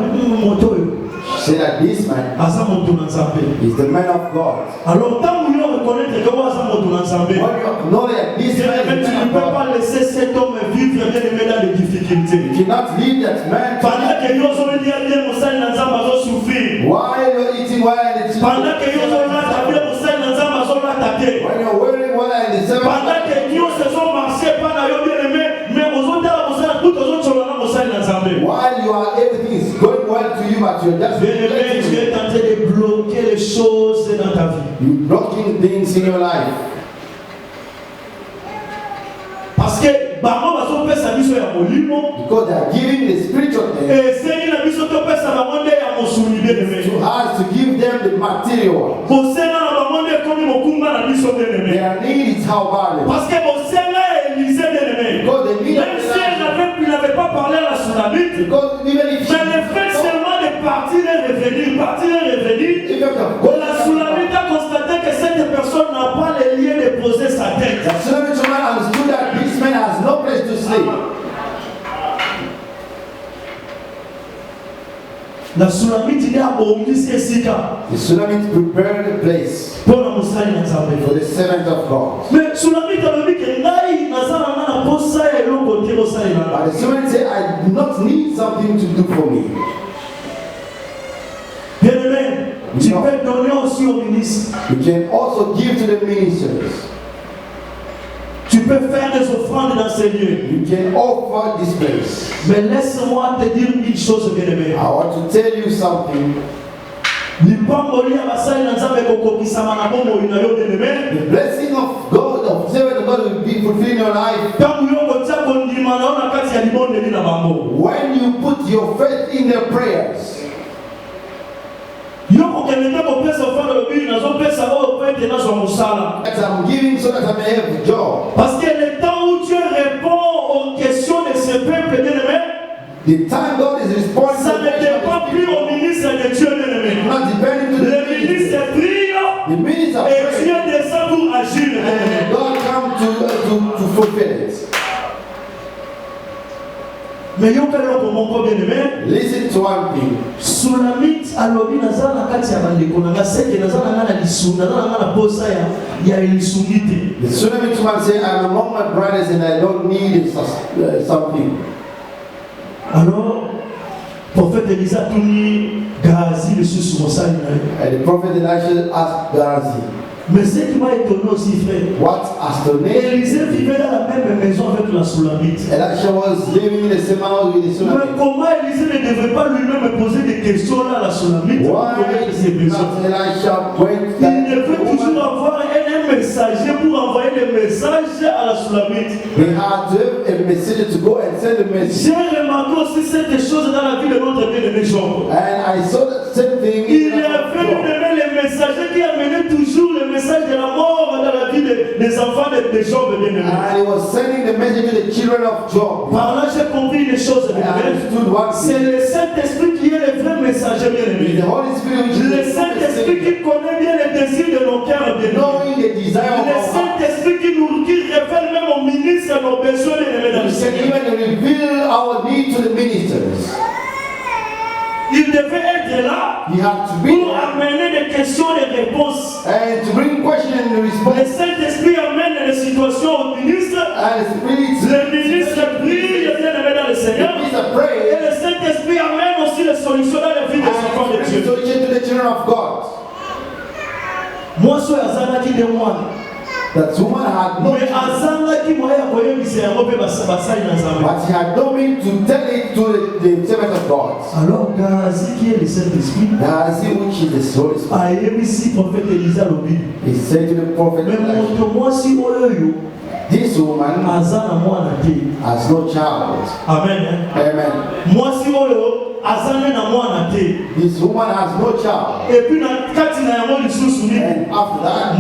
Speaker 1: moto oyo
Speaker 2: She said that this man
Speaker 1: aza moto na Nzambe.
Speaker 2: is the man of God.
Speaker 1: Alors tant que vous reconnaître que vous aza moto na Nzambe,
Speaker 2: When you acknowledge that this
Speaker 1: bien
Speaker 2: man
Speaker 1: aimé,
Speaker 2: is
Speaker 1: tu
Speaker 2: the man
Speaker 1: ne
Speaker 2: of
Speaker 1: peux
Speaker 2: God,
Speaker 1: pas laisser cet homme vivre bien aimé dans les difficultés.
Speaker 2: you cannot leave that man.
Speaker 1: Pendant que yo zo lia bien mosali na Nzambe azo souffrir.
Speaker 2: While you're eating, while in the
Speaker 1: Pendant que yo zo lata bien mosali na Nzambe azo lata te.
Speaker 2: when you're wearing, while in the seven,
Speaker 1: Pendant que Dieu se sont marché pas na yo bien aimé, mais aux autres la mosali tout aux autres chola na mosali na Nzambe.
Speaker 2: while you are everything is going well to you, but you're just
Speaker 1: Bien aimé, tu es en train de bloquer les choses dans ta vie.
Speaker 2: you're blocking things in your life.
Speaker 1: Parce que
Speaker 2: Because they are giving the spiritual things to us to give them the material. Their need is how valuable.
Speaker 1: Parce que mon Seigneur Élisée bien-aimé, même si il n'avait pas parlé à la Sunamite, mais le fait seulement de partir et revenir, la Sunamite a constaté que cette personne n'a pas les liens de poser sa tête.
Speaker 2: The Sunamite woman understood that this man has no place to sleep.
Speaker 1: La Sunamite dit à Bongisi Esika.
Speaker 2: The Sunamite prepared a place for the servant of God.
Speaker 1: Mais Sunamite a dit que ngai nazana na posa eloko te osali na.
Speaker 2: But the Sunamite said, I do not need something to do for me.
Speaker 1: Bien-aimé, tu peux donner aussi aux ministres.
Speaker 2: You can also give to the ministers.
Speaker 1: Tu peux faire des offrandes dans ces lieux.
Speaker 2: You can offer this place.
Speaker 1: Mais laisse-moi te dire une chose, bien-aimé.
Speaker 2: I want to tell you something. The blessing of God, of servant of God will be fulfilled in your life. When you put your faith in their prayers.
Speaker 1: That I'm giving so that I may have a job. Parce que le temps où Dieu répond aux questions de ce peuple bien-aimé,
Speaker 2: the time God is responding,
Speaker 1: ça ne dépend plus au ministre de Dieu bien-aimé. Le ministre prie et Dieu descend pour agir.
Speaker 2: And God comes to fulfill it.
Speaker 1: Mais yo kalo ko mon bien-aimé,
Speaker 2: listen to one thing.
Speaker 1: Sunamite alobi nazala kati ya bandeko na ngaseke nazala ngana lisunda nazala ngana posa ya lisungite.
Speaker 2: The Sunamite man said, I'm among my brothers and I don't need something.
Speaker 1: Alors, prophète Elisa tuni Gazi le sous mosali na.
Speaker 2: And the prophet Elisha asked Gazi.
Speaker 1: Mais ce qui m'a étonné aussi, frère,
Speaker 2: what astonishing?
Speaker 1: Élisée vivait dans la même maison avec la Sulamite.
Speaker 2: Elisha was living in the same house with the Sulamite.
Speaker 1: Mais comment Élisée ne devait pas lui-même poser des questions là à la Sulamite?
Speaker 2: Why
Speaker 1: ses besoins?
Speaker 2: Elisha went?
Speaker 1: Il devait toujours avoir un messager pour envoyer des messages à la Sulamite.
Speaker 2: He had to have a messenger to go and send a message.
Speaker 1: J'ai remarqué aussi cette chose dans la vie de notre bien-aimé Job.
Speaker 2: And I saw that same thing.
Speaker 1: Il y avait les messagers qui amenaient toujours le message de la mort dans la vie des enfants de Job.
Speaker 2: And he was sending the message to the children of Job.
Speaker 1: Par là, j'ai compris les choses. C'est le Saint-Esprit qui est le vrai messager bien-aimé. Le Saint-Esprit qui connaît bien les désirs de nos cœurs bien-aimés. Le Saint-Esprit qui révèle même aux ministres nos besoins bien-aimés dans le Seigneur. Il devait être là pour amener des questions et des réponses.
Speaker 2: And to bring question and response.
Speaker 1: Le Saint-Esprit amène des situations aux ministres. Le ministre prie dans le Seigneur. Et le Saint-Esprit amène aussi les solutions dans la vie des enfants de Dieu. Moi, je suis Azanaki de moi.
Speaker 2: That woman had no
Speaker 1: but he had
Speaker 2: no means to tell it to the servant of God.
Speaker 1: Alors, Gazi qui est le Saint-Esprit,
Speaker 2: Gazi, which is the Holy Spirit, he said to the prophet, this woman has no child.
Speaker 1: Amen.
Speaker 2: Amen. This woman has no child.
Speaker 1: Et puis and after that,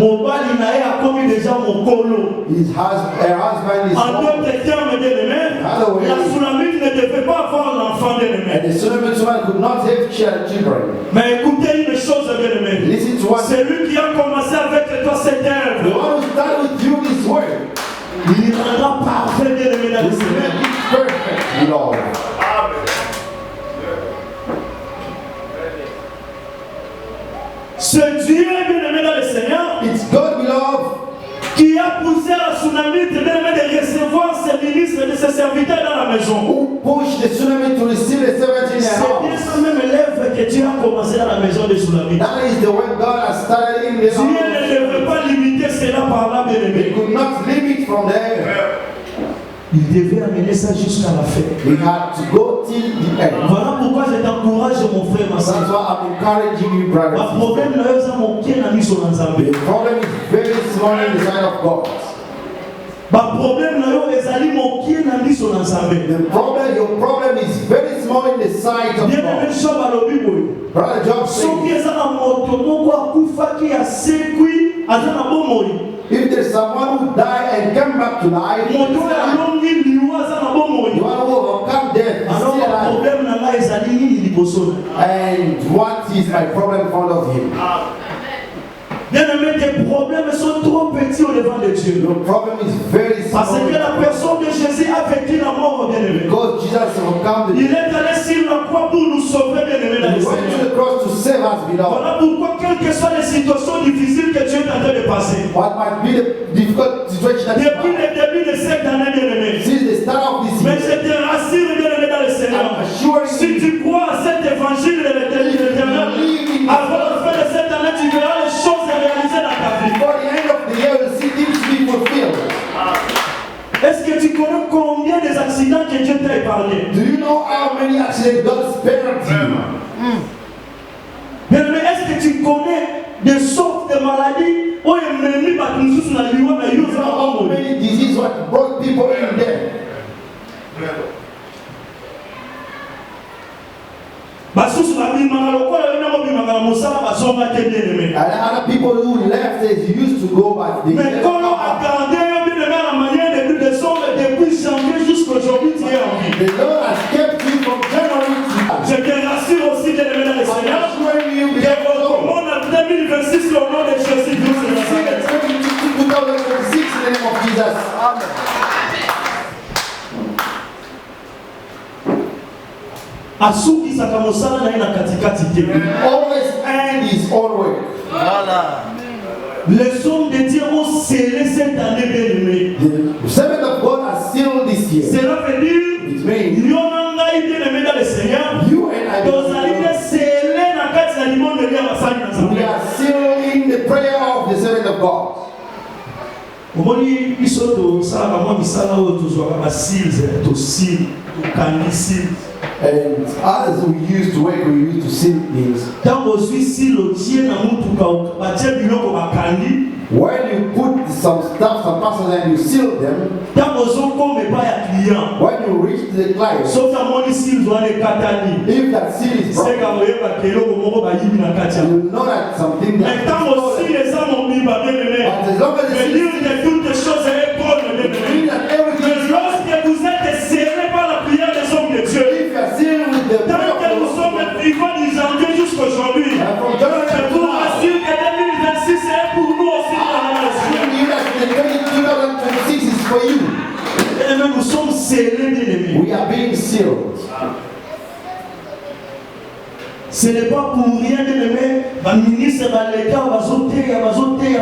Speaker 2: her husband is
Speaker 1: en d'autres termes, la Sunamite ne devait pas avoir l'enfant bien-aimé.
Speaker 2: And the Sunamite woman could not have children.
Speaker 1: Mais écoutez une chose bien-aimé.
Speaker 2: Listen to what.
Speaker 1: C'est lui qui a commencé avec toi cette œuvre.
Speaker 2: The one who started with you this word.
Speaker 1: Il rendra parfait bien-aimé dans le Seigneur.
Speaker 2: Perfect, Lord.
Speaker 1: Ce Dieu bien-aimé dans le Seigneur,
Speaker 2: it's God, beloved,
Speaker 1: qui a poussé la Sunamite bien-aimé de recevoir ses ministres et ses serviteurs dans la maison.
Speaker 2: Who pushed the Sunamite to receive the servant in their house.
Speaker 1: C'est bien ce même élève que Dieu a commencé dans la maison de Sunamite.
Speaker 2: That is the way God has started in the house.
Speaker 1: Dieu ne devait pas limiter cela par là bien-aimé.
Speaker 2: He could not limit from there.
Speaker 1: Il devait amener ça jusqu'à la fin.
Speaker 2: He had to go till the end.
Speaker 1: Voilà pourquoi je t'encourage mon frère, ma soeur.
Speaker 2: That's why I'm encouraging you, brother.
Speaker 1: Le problème n'est pas mon pied n'a mis sur l'ensemble.
Speaker 2: The problem is very small in the sight of God. Your problem is very small in the sight of God. Brother Job says, if there's someone who died and came back to life, the one who overcome death is still alive. And what is my problem in front of him?
Speaker 1: Bien-aimés, tes problèmes sont trop petits au devant de Dieu.
Speaker 2: Your problem is very small.
Speaker 1: Parce que la personne de Jésus a vécu la mort, bien-aimé.
Speaker 2: Because Jesus overcome the
Speaker 1: Il est allé sur la croix pour nous sauver, bien-aimé, dans le
Speaker 2: He went to the cross to save us, beloved.
Speaker 1: Voilà pourquoi, quelles que soient les situations difficiles que Dieu est en train de passer,
Speaker 2: What might be the difficult situation that
Speaker 1: depuis le début de cette année, bien-aimé,
Speaker 2: since the start of this
Speaker 1: mais
Speaker 2: year,
Speaker 1: je te rassure, bien-aimé, dans le Seigneur.
Speaker 2: I'm assuring
Speaker 1: Si
Speaker 2: you,
Speaker 1: tu crois à cet évangile de l'éternel, avant la fin de cette année, tu verras les choses réalisées dans ta vie.
Speaker 2: before the end of the year, you'll see things be fulfilled.
Speaker 1: Est-ce que tu connais combien des accidents que Dieu t'a épargnés?
Speaker 2: Do you know how many accidents God spared you?
Speaker 1: Bien-aimé, est-ce que tu connais des sortes de maladies où il m'a mis par une source dans le lieu, mais il y a
Speaker 2: How many diseases what brought people in there?
Speaker 1: basusu babimaka lokola yo nango bimaka na mosala bazonga te bien-aimé.
Speaker 2: And other people who left as used to go, but they
Speaker 1: Mais Kolo a gardé yo bien-aimé la manière de plus de sombre depuis janvier jusqu'aujourd'hui tu es en vie.
Speaker 2: the Lord has kept you from January to
Speaker 1: Je te rassure aussi bien-aimé dans le
Speaker 2: I'm
Speaker 1: Seigneur.
Speaker 2: assuring you,
Speaker 1: Et
Speaker 2: beloved,
Speaker 1: on a 2026 au nom de Jésus Christ.
Speaker 2: see the 2026 in the name of Jesus.
Speaker 3: Amen.
Speaker 1: asukisaka mosala na ye na katikati te.
Speaker 2: Always end his own way.
Speaker 3: Voilà.
Speaker 1: Les hommes de Dieu ont scellé cette année bien-aimée.
Speaker 2: The servant of God has sealed this year.
Speaker 1: Cela veut dire
Speaker 2: It means
Speaker 1: yo na ngai bien-aimé dans le Seigneur.
Speaker 2: you and I,
Speaker 1: tozali te scellé na kati na libondeli ya basali na
Speaker 2: we
Speaker 1: Nzambe.
Speaker 2: are sealing the prayer of the servant of God.
Speaker 1: omoni biso tosalaka mwa misala oyo tozwaka basils tosile tokandi sile.
Speaker 2: And as we used to work, we used to seal things.
Speaker 1: ntango ozwi sile otie na mutuka batie biloko bakandi.
Speaker 2: When you put some stuff, some parcels, and you seal them,
Speaker 1: ntango ozokoma epai ya client
Speaker 2: when you reach the client,
Speaker 1: soki amoni sile wana ekatani
Speaker 2: if that seal is broken,
Speaker 1: seka koyebaka eloko moko bayibi na kati ya.
Speaker 2: you know that something
Speaker 1: mais
Speaker 2: that
Speaker 1: ntango sile eza mobiba bien-aimé,
Speaker 2: but as long as
Speaker 1: mais
Speaker 2: the seal
Speaker 1: dire que toutes les choses est bonne
Speaker 2: it
Speaker 1: bien-aimé.
Speaker 2: means that everything
Speaker 1: Mais
Speaker 2: is
Speaker 1: lorsque vous êtes serré par la prière des hommes de Dieu,
Speaker 2: if you are sealed with the
Speaker 1: tant
Speaker 2: prayer
Speaker 1: que nous
Speaker 2: of
Speaker 1: sommes
Speaker 2: God,
Speaker 1: vivants du janvier jusqu'aujourd'hui,
Speaker 2: and from January
Speaker 1: je
Speaker 2: to
Speaker 1: vous
Speaker 2: now,
Speaker 1: rassure que 2026 est pour nous aussi dans la nation.
Speaker 2: you that the 2026 is for you.
Speaker 1: Et même nous sommes scellés, bien-aimés.
Speaker 2: We are being sealed.
Speaker 1: Ce n'est pas pour rien, bien-aimés. Les ministres, l'État, bazoteya,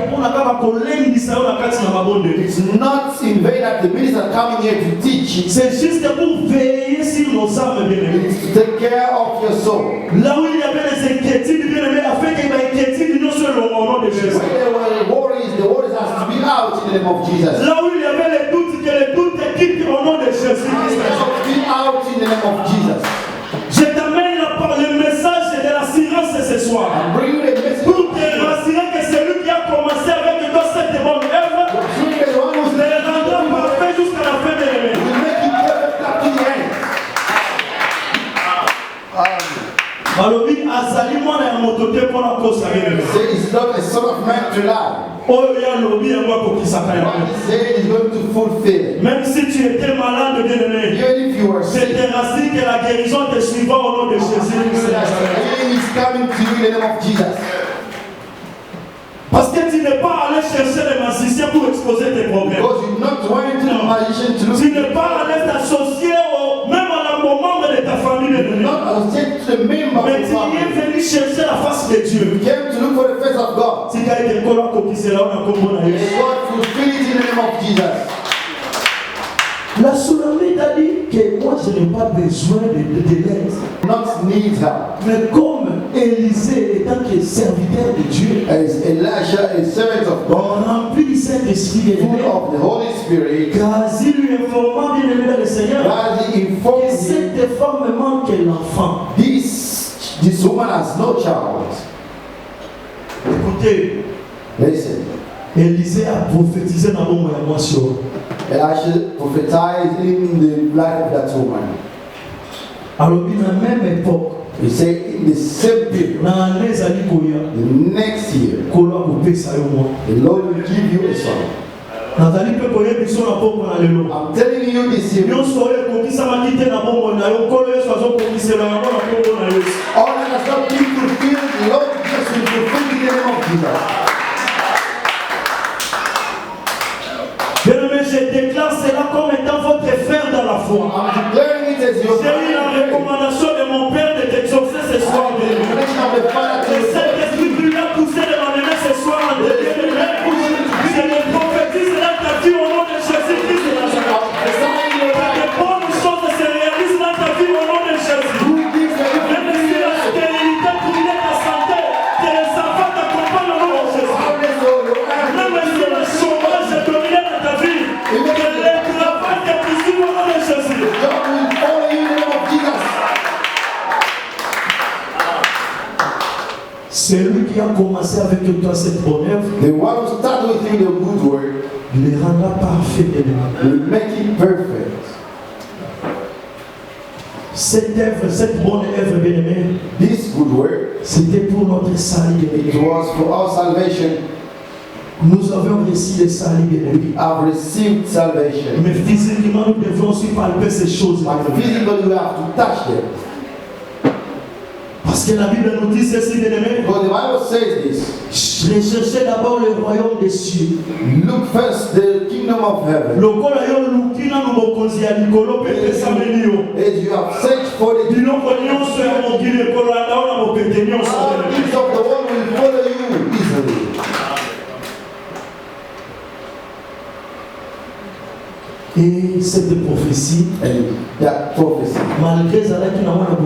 Speaker 1: pour la kaba kolengisa yo na kati na mabonde.
Speaker 2: It's not in vain that the ministers are coming here to teach.
Speaker 1: C'est juste pour veiller sur nos âmes, bien-aimés.
Speaker 2: It's to take care of your soul.
Speaker 1: Là où il y avait les inquiétudes, bien-aimés, afin qu'il y ait des inquiétudes, non seulement au nom de Jésus.
Speaker 2: When there were worries, the worries has to be out in the name of Jesus.
Speaker 1: Là où il y avait les doutes, que les doutes quittent au nom de Jésus.
Speaker 2: It has to be out in the name of Jesus.
Speaker 1: Je t'amène le message de l'assurance ce soir.
Speaker 2: I'm bringing the message.
Speaker 1: Pour te rassurer que celui qui a commencé avec toi cette bonne œuvre,
Speaker 2: Bring the one who's
Speaker 1: le rendra parfait jusqu'à la fin de l'année.
Speaker 2: will make you perfect up to the end.
Speaker 1: Balobi azali mwana ya moto te mpona kosa bien-aimé.
Speaker 2: Say it's not a son of man to lie.
Speaker 1: Oyo ya lobi yango akokisaka
Speaker 2: What
Speaker 1: yango.
Speaker 2: he said is going to fulfill.
Speaker 1: Même si tu étais malade, bien-aimé,
Speaker 2: Even if you were
Speaker 1: je
Speaker 2: sick,
Speaker 1: te rassure que la guérison te suivra au nom de Jésus.
Speaker 2: healing is coming to you in the name of Jesus.
Speaker 1: Parce que tu n'es pas allé chercher les magiciens pour exposer tes problèmes.
Speaker 2: Because you're not going to the magician to
Speaker 1: Tu
Speaker 2: look.
Speaker 1: n'es pas allé t'associer même à la membre de ta famille.
Speaker 2: You're not associated to the member of
Speaker 1: Mais
Speaker 2: the
Speaker 1: tu
Speaker 2: family.
Speaker 1: es venu chercher la face de Dieu.
Speaker 2: You came to look for the face of God.
Speaker 1: Si tu as été collant comme qui là, on a compris.
Speaker 2: May God fulfill it in the name of Jesus.
Speaker 1: La Sulamite a dit que moi je n'ai pas besoin de l'aide.
Speaker 2: Not need help.
Speaker 1: Mais comme Élisée étant que serviteur de Dieu,
Speaker 2: As Elisha, a servant of God,
Speaker 1: rempli du Saint-Esprit,
Speaker 2: full of the Holy Spirit,
Speaker 1: Gazi lui informant bien aimé dans le Seigneur
Speaker 2: God
Speaker 1: que
Speaker 2: informed him,
Speaker 1: cette femme manque l'enfant.
Speaker 2: this woman has no child.
Speaker 1: Écoutez,
Speaker 2: Listen,
Speaker 1: Élisée a prophétisé dans mon émotion.
Speaker 2: Elisha prophesied in the life of that woman.
Speaker 1: Alors, à la même époque,
Speaker 2: He said in the same period,
Speaker 1: dans les années Koya,
Speaker 2: the next year,
Speaker 1: the Lord
Speaker 2: will give you a son.
Speaker 1: I'm telling you this year. All
Speaker 2: that has not been fulfilled, the Lord just will fulfill in the name of Jesus.
Speaker 1: Je déclare cela comme étant votre frère dans la foi.
Speaker 2: I'm declaring it as your
Speaker 1: J'ai eu la recommandation de mon père de t'exaucer ce soir. Le Saint-Esprit lui a poussé de m'amener ce soir en Dieu. Je le prophétise dans ta vie au nom de Jésus-Christ de Nazareth. Que de bonnes choses se réalisent dans ta vie au nom de Jésus. Même si la stérilité trouble ta santé, que les enfants t'accompagnent au nom de Jésus. Même si le chômage est dominé dans ta vie, que les travail te poursuivent au nom de Jésus. C'est lui qui a commencé avec toi cette bonne œuvre.
Speaker 2: The one who started with you the good work,
Speaker 1: Il les rendra parfaits.
Speaker 2: will make it perfect.
Speaker 1: Cette œuvre, cette bonne œuvre, bien-aimée,
Speaker 2: This good work,
Speaker 1: c'était pour notre salut,
Speaker 2: it
Speaker 1: bien-aimé.
Speaker 2: was for our salvation.
Speaker 1: Nous avons reçu le salut, bien-aimé.
Speaker 2: We have received salvation.
Speaker 1: Mais physiquement, nous devons aussi palper ces choses.
Speaker 2: But
Speaker 1: bien-aimé.
Speaker 2: physically we have to touch them.
Speaker 1: Parce que la Bible nous dit ceci, bien-aimé.
Speaker 2: Because the Bible says this.
Speaker 1: Recherchez d'abord le royaume des cieux.
Speaker 2: Look first the kingdom of heaven.
Speaker 1: As
Speaker 2: As you have searched for the kingdom, all things of the world will follow you easily.
Speaker 1: Et cette prophétie,
Speaker 2: And that prophecy,
Speaker 1: malgré ça, qui n'a pas de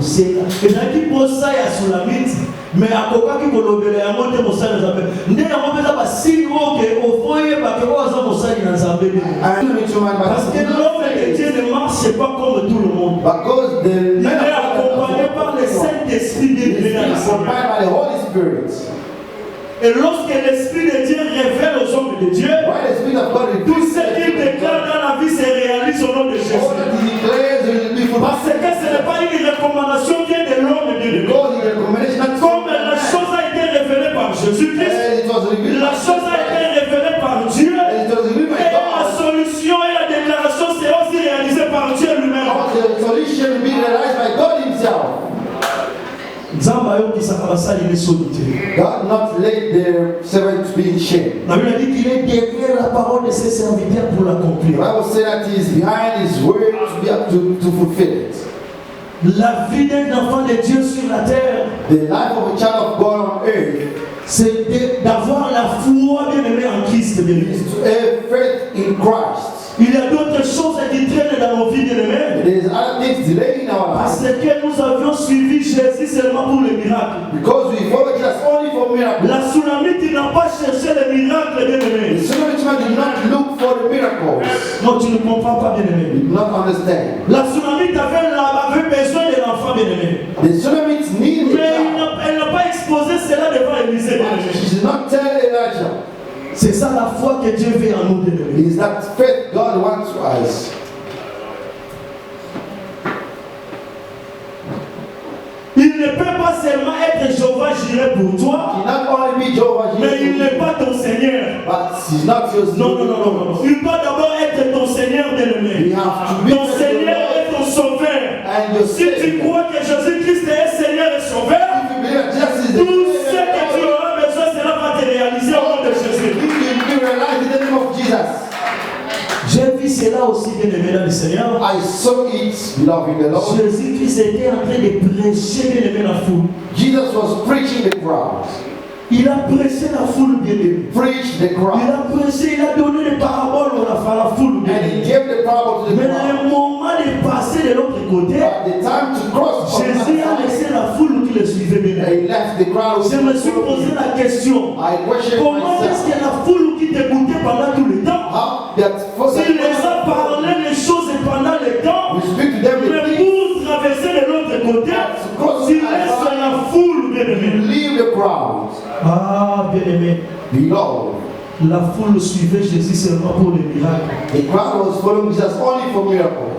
Speaker 1: et qui pose ça à Sulamite, mais à quoi qui colobele à monter mon salle des abeilles. N'est pas pas si haut que au foyer, parce que mon salle dans les abeilles. Parce que l'homme de Dieu ne marche pas comme tout le monde.
Speaker 2: because
Speaker 1: Il est accompagné par le Saint-Esprit de Dieu.
Speaker 2: accompanied by the Holy Spirit.
Speaker 1: Et lorsque l'Esprit de Dieu révèle aux hommes de Dieu,
Speaker 2: Why the Spirit of God
Speaker 1: tout
Speaker 2: reveals
Speaker 1: ce qu'il déclare dans la vie se réalise au nom de
Speaker 2: all
Speaker 1: Jésus.
Speaker 2: that He declares will be
Speaker 1: Parce
Speaker 2: fulfilled.
Speaker 1: que ce n'est pas une recommandation qui vient de l'homme de Dieu.
Speaker 2: Because the recommendation that
Speaker 1: Comme la chose a été révélée par Jésus-Christ,
Speaker 2: it was revealed
Speaker 1: la chose a été révélée par Dieu,
Speaker 2: and it was revealed by
Speaker 1: et la
Speaker 2: God.
Speaker 1: solution et la déclaration sera aussi réalisée par Dieu lui-même.
Speaker 2: All the solution will be realized by God Himself.
Speaker 1: God
Speaker 2: God not let their servants be in shame.
Speaker 1: La Bible dit qu'il est derrière la parole de ses serviteurs pour
Speaker 2: The
Speaker 1: l'accomplir.
Speaker 2: Bible says that He is behind His word to be up to fulfill it.
Speaker 1: La vie d'un enfant de Dieu sur la terre,
Speaker 2: The life of a child of God on earth
Speaker 1: c'est d'avoir la foi bien-aimée en Christ. Bien-aimé.
Speaker 2: is to have faith in Christ.
Speaker 1: Il y a d'autres choses qui traînent dans nos vies, bien-aimés.
Speaker 2: There is other things delaying our
Speaker 1: Parce
Speaker 2: lives
Speaker 1: que nous avions suivi Jésus seulement pour les miracles.
Speaker 2: because we follow Jesus only for miracles.
Speaker 1: La tsunamite n'a pas cherché les miracles,
Speaker 2: The
Speaker 1: bien-aimé.
Speaker 2: Samaritan did not look for the miracles.
Speaker 1: Non, tu ne comprends pas, bien-aimé.
Speaker 2: Did not understand.
Speaker 1: La tsunamite avait besoin de l'enfant, bien-aimé.
Speaker 2: The Sunamites need a
Speaker 1: Mais
Speaker 2: child.
Speaker 1: elle n'a pas exposé cela devant Élisée, bien-aimé.
Speaker 2: She did not tell Elijah.
Speaker 1: C'est ça la foi que Dieu veut en nous, bien-aimé.
Speaker 2: It is that faith God wants us.
Speaker 1: Il ne peut pas seulement être Jéhovah Jireh pour toi,
Speaker 2: He not only be Jehovah
Speaker 1: mais il
Speaker 2: Jireh,
Speaker 1: n'est pas ton Seigneur.
Speaker 2: but He's not your
Speaker 1: Non, non, non, non, non. Il doit d'abord être ton Seigneur, bien-aimé.
Speaker 2: You have to be
Speaker 1: Ton Seigneur est ton Sauveur.
Speaker 2: and your
Speaker 1: Si tu
Speaker 2: Savior.
Speaker 1: crois que Jésus-Christ est Seigneur et Sauveur,
Speaker 2: If you believe that Jesus is the
Speaker 1: tout ce que tu
Speaker 2: Savior,
Speaker 1: auras besoin, cela va te réaliser au nom de Jésus.
Speaker 2: if you realize in the name of Jesus.
Speaker 1: J'ai vu cela aussi, bien-aimé dans le Seigneur.
Speaker 2: I saw it, beloved in the Lord.
Speaker 1: Jésus-Christ était en train de prêcher, bien-aimé, la foule.
Speaker 2: Jesus was preaching the crowd.
Speaker 1: Il a prêché la foule, bien-aimé.
Speaker 2: Preached the
Speaker 1: Il
Speaker 2: crowd.
Speaker 1: a prêché, il a donné des paraboles à la foule,
Speaker 2: And
Speaker 1: bien-aimé.
Speaker 2: he gave the parable to the
Speaker 1: Mais
Speaker 2: crowd.
Speaker 1: le moment de passer de l'autre côté,
Speaker 2: At the time to cross from
Speaker 1: Jésus a
Speaker 2: that
Speaker 1: laissé la foule qui le suivait,
Speaker 2: side,
Speaker 1: bien-aimé.
Speaker 2: he left the crowd.
Speaker 1: Je me suis posé la question.
Speaker 2: I questioned
Speaker 1: Comment est-ce
Speaker 2: myself.
Speaker 1: que la foule qui t'écoutait pendant tout le temps,
Speaker 2: How that
Speaker 1: s'il les a parlé les choses pendant le temps,
Speaker 2: we speak to them
Speaker 1: mais
Speaker 2: with peace.
Speaker 1: pour traverser de l'autre côté, s'il laisse la foule, bien-aimé.
Speaker 2: Leave the crowd.
Speaker 1: Ah, bien-aimé.
Speaker 2: Beloved,
Speaker 1: La foule suivait Jésus seulement pour les miracles.
Speaker 2: The crowd was following Jesus only for miracles.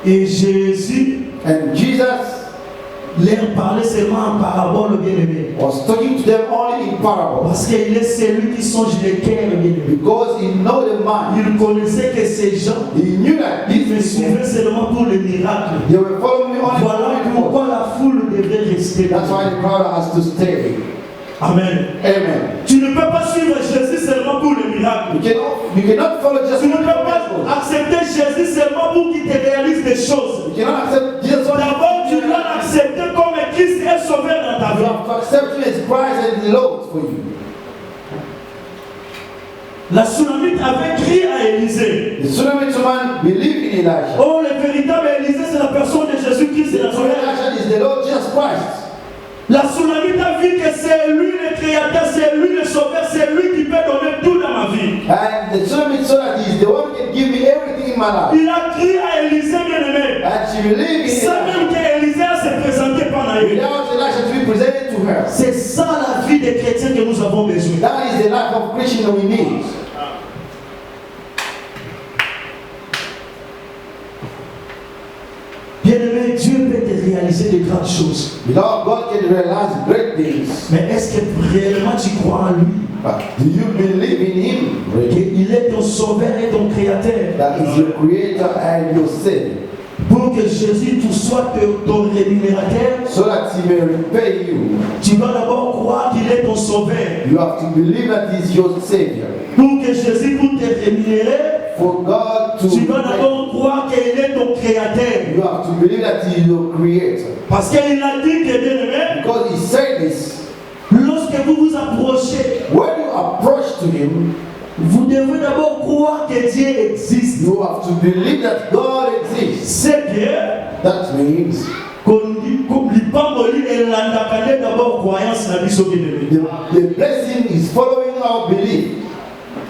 Speaker 1: Et Jésus
Speaker 2: And Jesus
Speaker 1: leur parlait seulement en parabole, bien-aimé.
Speaker 2: was talking to them only in parables.
Speaker 1: Parce qu'il est celui qui songe les cœurs, bien-aimé.
Speaker 2: Because he know the mind.
Speaker 1: Il connaissait que ces gens,
Speaker 2: He knew that
Speaker 1: ils me
Speaker 2: these people,
Speaker 1: suivaient seulement pour les miracles.
Speaker 2: they were following me only
Speaker 1: Voilà
Speaker 2: for miracles.
Speaker 1: pourquoi la foule devrait rester.
Speaker 2: That's why the crowd has to stay.
Speaker 1: Amen.
Speaker 2: Amen.
Speaker 1: Tu ne peux pas suivre Jésus seulement pour les miracles.
Speaker 2: You cannot follow Jesus
Speaker 1: Tu ne
Speaker 2: for
Speaker 1: peux pas
Speaker 2: miracles.
Speaker 1: accepter Jésus seulement pour qu'il te réalise des choses.
Speaker 2: You cannot accept Jesus only.
Speaker 1: D'abord, tu dois l'accepter comme Christ est sauveur dans ta
Speaker 2: You
Speaker 1: vie.
Speaker 2: have to accept him as Christ and Lord for you.
Speaker 1: La Sunamite avait crié à Élisée.
Speaker 2: The Sunamite man believed in Elijah.
Speaker 1: Oh, le véritable Élisée, c'est la personne de Jésus-Christ de
Speaker 2: The true
Speaker 1: Nazareth.
Speaker 2: Elijah is the Lord Jesus Christ.
Speaker 1: La Sunamite a vu que c'est lui le créateur, c'est lui le sauveur, c'est lui qui peut donner tout dans ma vie.
Speaker 2: And the Sunamite saw that he is the one who can give me everything in my life.
Speaker 1: Il a crié à Élisée, bien-aimé.
Speaker 2: And she believed in
Speaker 1: Sans même
Speaker 2: Elijah.
Speaker 1: qu'Élisée s'est présenté par la
Speaker 2: Without Elijah to be presented to her.
Speaker 1: C'est ça la vie des chrétiens que nous avons besoin.
Speaker 2: That is the life of Christian we need.
Speaker 1: Bien-aimé, Dieu peut te réaliser de grandes choses.
Speaker 2: Without God can realize great things.
Speaker 1: Mais est-ce que réellement tu crois en lui?
Speaker 2: But do you believe in him? Really?
Speaker 1: Qu'il est ton sauveur et ton créateur.
Speaker 2: That is your creator and your savior.
Speaker 1: Pour que Jésus tout soit ton rémunérateur,
Speaker 2: So that he may repay you.
Speaker 1: tu dois d'abord croire qu'il est ton sauveur.
Speaker 2: You have to believe that he is your savior.
Speaker 1: Pour que Jésus puisse te rémunérer,
Speaker 2: For God to
Speaker 1: tu dois
Speaker 2: repay,
Speaker 1: d'abord croire qu'il est ton créateur.
Speaker 2: you have to believe that he is your creator.
Speaker 1: Parce qu'il a dit que, bien-aimé,
Speaker 2: Because he said this.
Speaker 1: lorsque vous vous approchez,
Speaker 2: When you approach to him,
Speaker 1: vous devez d'abord croire que Dieu existe.
Speaker 2: you have to believe that God exists.
Speaker 1: C'est que,
Speaker 2: That means
Speaker 1: comme l'ipamboli et l'andakane d'abord croyance na biso bien-aimé.
Speaker 2: the blessing is following our belief.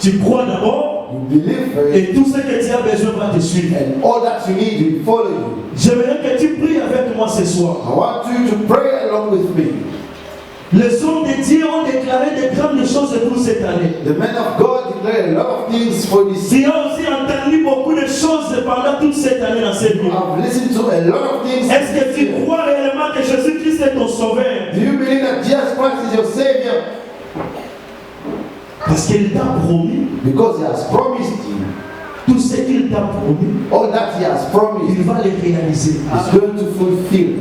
Speaker 1: Tu crois d'abord
Speaker 2: You believe first,
Speaker 1: et tout ce que tu as besoin va te suivre.
Speaker 2: and all that you need will follow you.
Speaker 1: J'aimerais que tu pries avec moi ce soir.
Speaker 2: I want you to pray along with me.
Speaker 1: Les hommes de Dieu ont déclaré de grandes choses pour cette année.
Speaker 2: The men of God declare a lot of things for this
Speaker 1: Tu
Speaker 2: year.
Speaker 1: as aussi entendu beaucoup de choses pendant toute cette année dans cette vie.
Speaker 2: I've listened to a lot of things.
Speaker 1: Est-ce que
Speaker 2: this
Speaker 1: tu
Speaker 2: year.
Speaker 1: crois réellement que Jésus-Christ est ton sauveur?
Speaker 2: Do you believe that Jesus Christ is your Savior?
Speaker 1: Parce qu'il t'a promis
Speaker 2: Because He has promised you.
Speaker 1: tout ce qu'il t'a promis,
Speaker 2: All that He has promised,
Speaker 1: il va le réaliser.
Speaker 2: He's going to fulfill.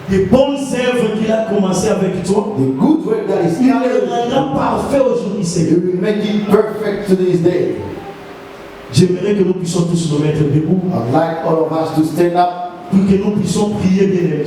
Speaker 1: Les bonnes œuvres qu'il a commencé avec toi,
Speaker 2: The good work that is
Speaker 1: il
Speaker 2: coming,
Speaker 1: les rendra parfait aujourd'hui,
Speaker 2: He
Speaker 1: Seigneur.
Speaker 2: will make it perfect to this day.
Speaker 1: J'aimerais que nous puissions tous nous mettre debout
Speaker 2: I'd like all of us to stand up
Speaker 1: pour que nous puissions prier bien.